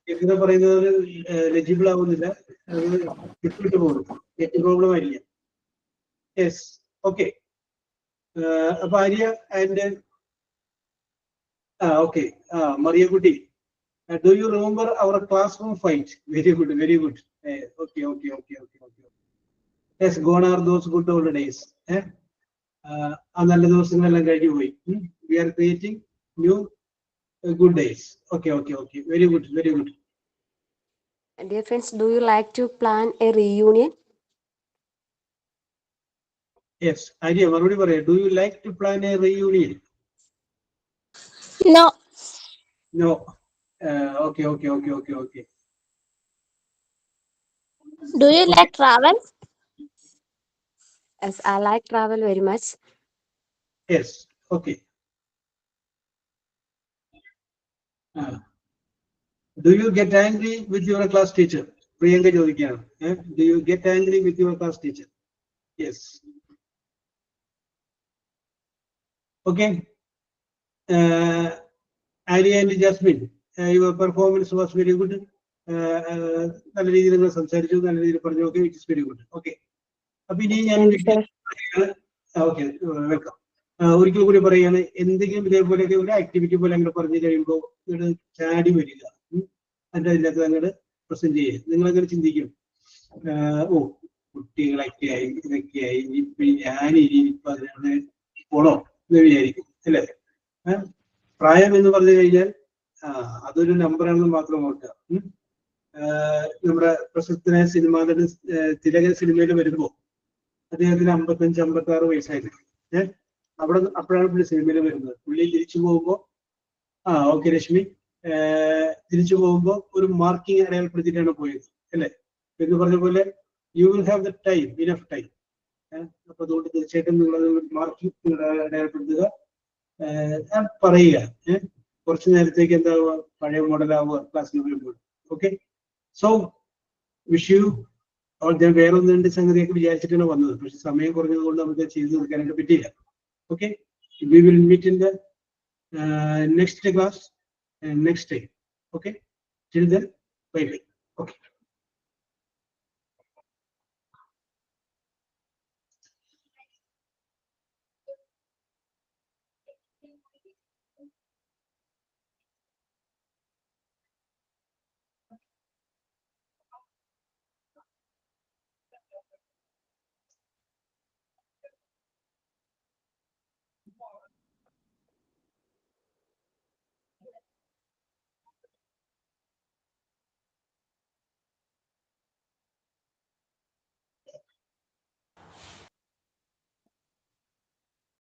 എന്താ പറയുന്നത് ലെജിബിൾ ആവുന്നില്ല, അത് വിട്ടു പോകുന്നു. നെറ്റ് പ്രോബ്ലം ആയിരിക്കാം. യെസ്. ഓക്കെ. അപ്പൊ Arya and okay Mariyakutty, do you remember our class room fight? Very good. Okay. Yes, gone are those good old days. ആ നല്ല ദിവസങ്ങളെല്ലാം കഴിഞ്ഞു പോയി. We are creating new good days. Okay. Very good. Dear friends, do you like to plan a reunion? Yes, idea. മറുപടി പറയാം. Do you like to plan a reunion? No. No. Okay. Do you like travel? Yes, I like travel very much. Yes. Okay. Do you get angry with your class teacher? Priyanka ചോദിക്കുകയാണ്. Do you get angry with your class teacher? Yes. Okay. Ali and Jasmine, your performance was very good. നല്ല രീതിയിൽ നിങ്ങൾ സംസാരിച്ചു, നല്ല രീതിയിൽ പറഞ്ഞു. Okay, which is very good. Okay, അപ്പൊ ഇനി ഞാൻ ഓക്കെ, വെൽക്കം. ഒരിക്കൽ കൂടി പറയുകയാണ്, എന്തെങ്കിലും ഇതേപോലെയൊക്കെ ഒരു ആക്ടിവിറ്റി പോലെ അങ്ങനെ പറഞ്ഞു കഴിയുമ്പോൾ നിങ്ങൾ ചാടി വരിക, അതിൻ്റെ അതിനകത്ത് അങ്ങോട്ട് പ്രസന്റ് ചെയ്യുക. നിങ്ങളങ്ങനെ ചിന്തിക്കും, ഓ കുട്ടികളൊക്കെ ആയി ഇതൊക്കെയായി ഇപ്പൊ ഞാനിരിക്കും അതിനെ പോണോ എന്ന് വിചാരിക്കും അല്ലേ. പ്രായം എന്ന് പറഞ്ഞു കഴിഞ്ഞാൽ അതൊരു നമ്പറാണെന്ന് മാത്രം ഓർക്കുക. നമ്മുടെ പ്രശസ്തനായ സിനിമാ നടൻ തിലകൻ സിനിമയിൽ വരുമ്പോ അദ്ദേഹത്തിന് 55-56 വയസ്സായിരുന്നു. അപ്പോഴാണ് പുള്ളി സിനിമയിൽ വരുന്നത്. പുള്ളി തിരിച്ചു പോകുമ്പോ ഓക്കെ രശ്മി, തിരിച്ചു പോകുമ്പോ ഒരു മാർക്കിംഗ് അടയാളപ്പെടുത്തിയിട്ടാണ് പോയത് അല്ലെ. എന്ന് പറഞ്ഞ പോലെ you will have the time, enough time. അപ്പൊ അതുകൊണ്ട് തീർച്ചയായിട്ടും നിങ്ങൾ മാർക്കിംഗ് അടയാളപ്പെടുത്തുക, പറയുക. കുറച്ചു നേരത്തേക്ക് എന്താവുക, പഴയ മോഡലാവുക ക്ലാസ്സിൽ വരുമ്പോൾ. Okay, so wish you all. ഞാൻ വേറെ ഒന്ന് രണ്ട് സംഗതിയൊക്കെ വിചാരിച്ചിട്ടാണ് വന്നത്, പക്ഷെ സമയം കുറഞ്ഞത് കൊണ്ട് നമുക്ക് ചെയ്തു തീർക്കാനായിട്ട് പറ്റിയില്ല. Okay, we will meet in the next class next time. Okay, till then bye bye. Okay.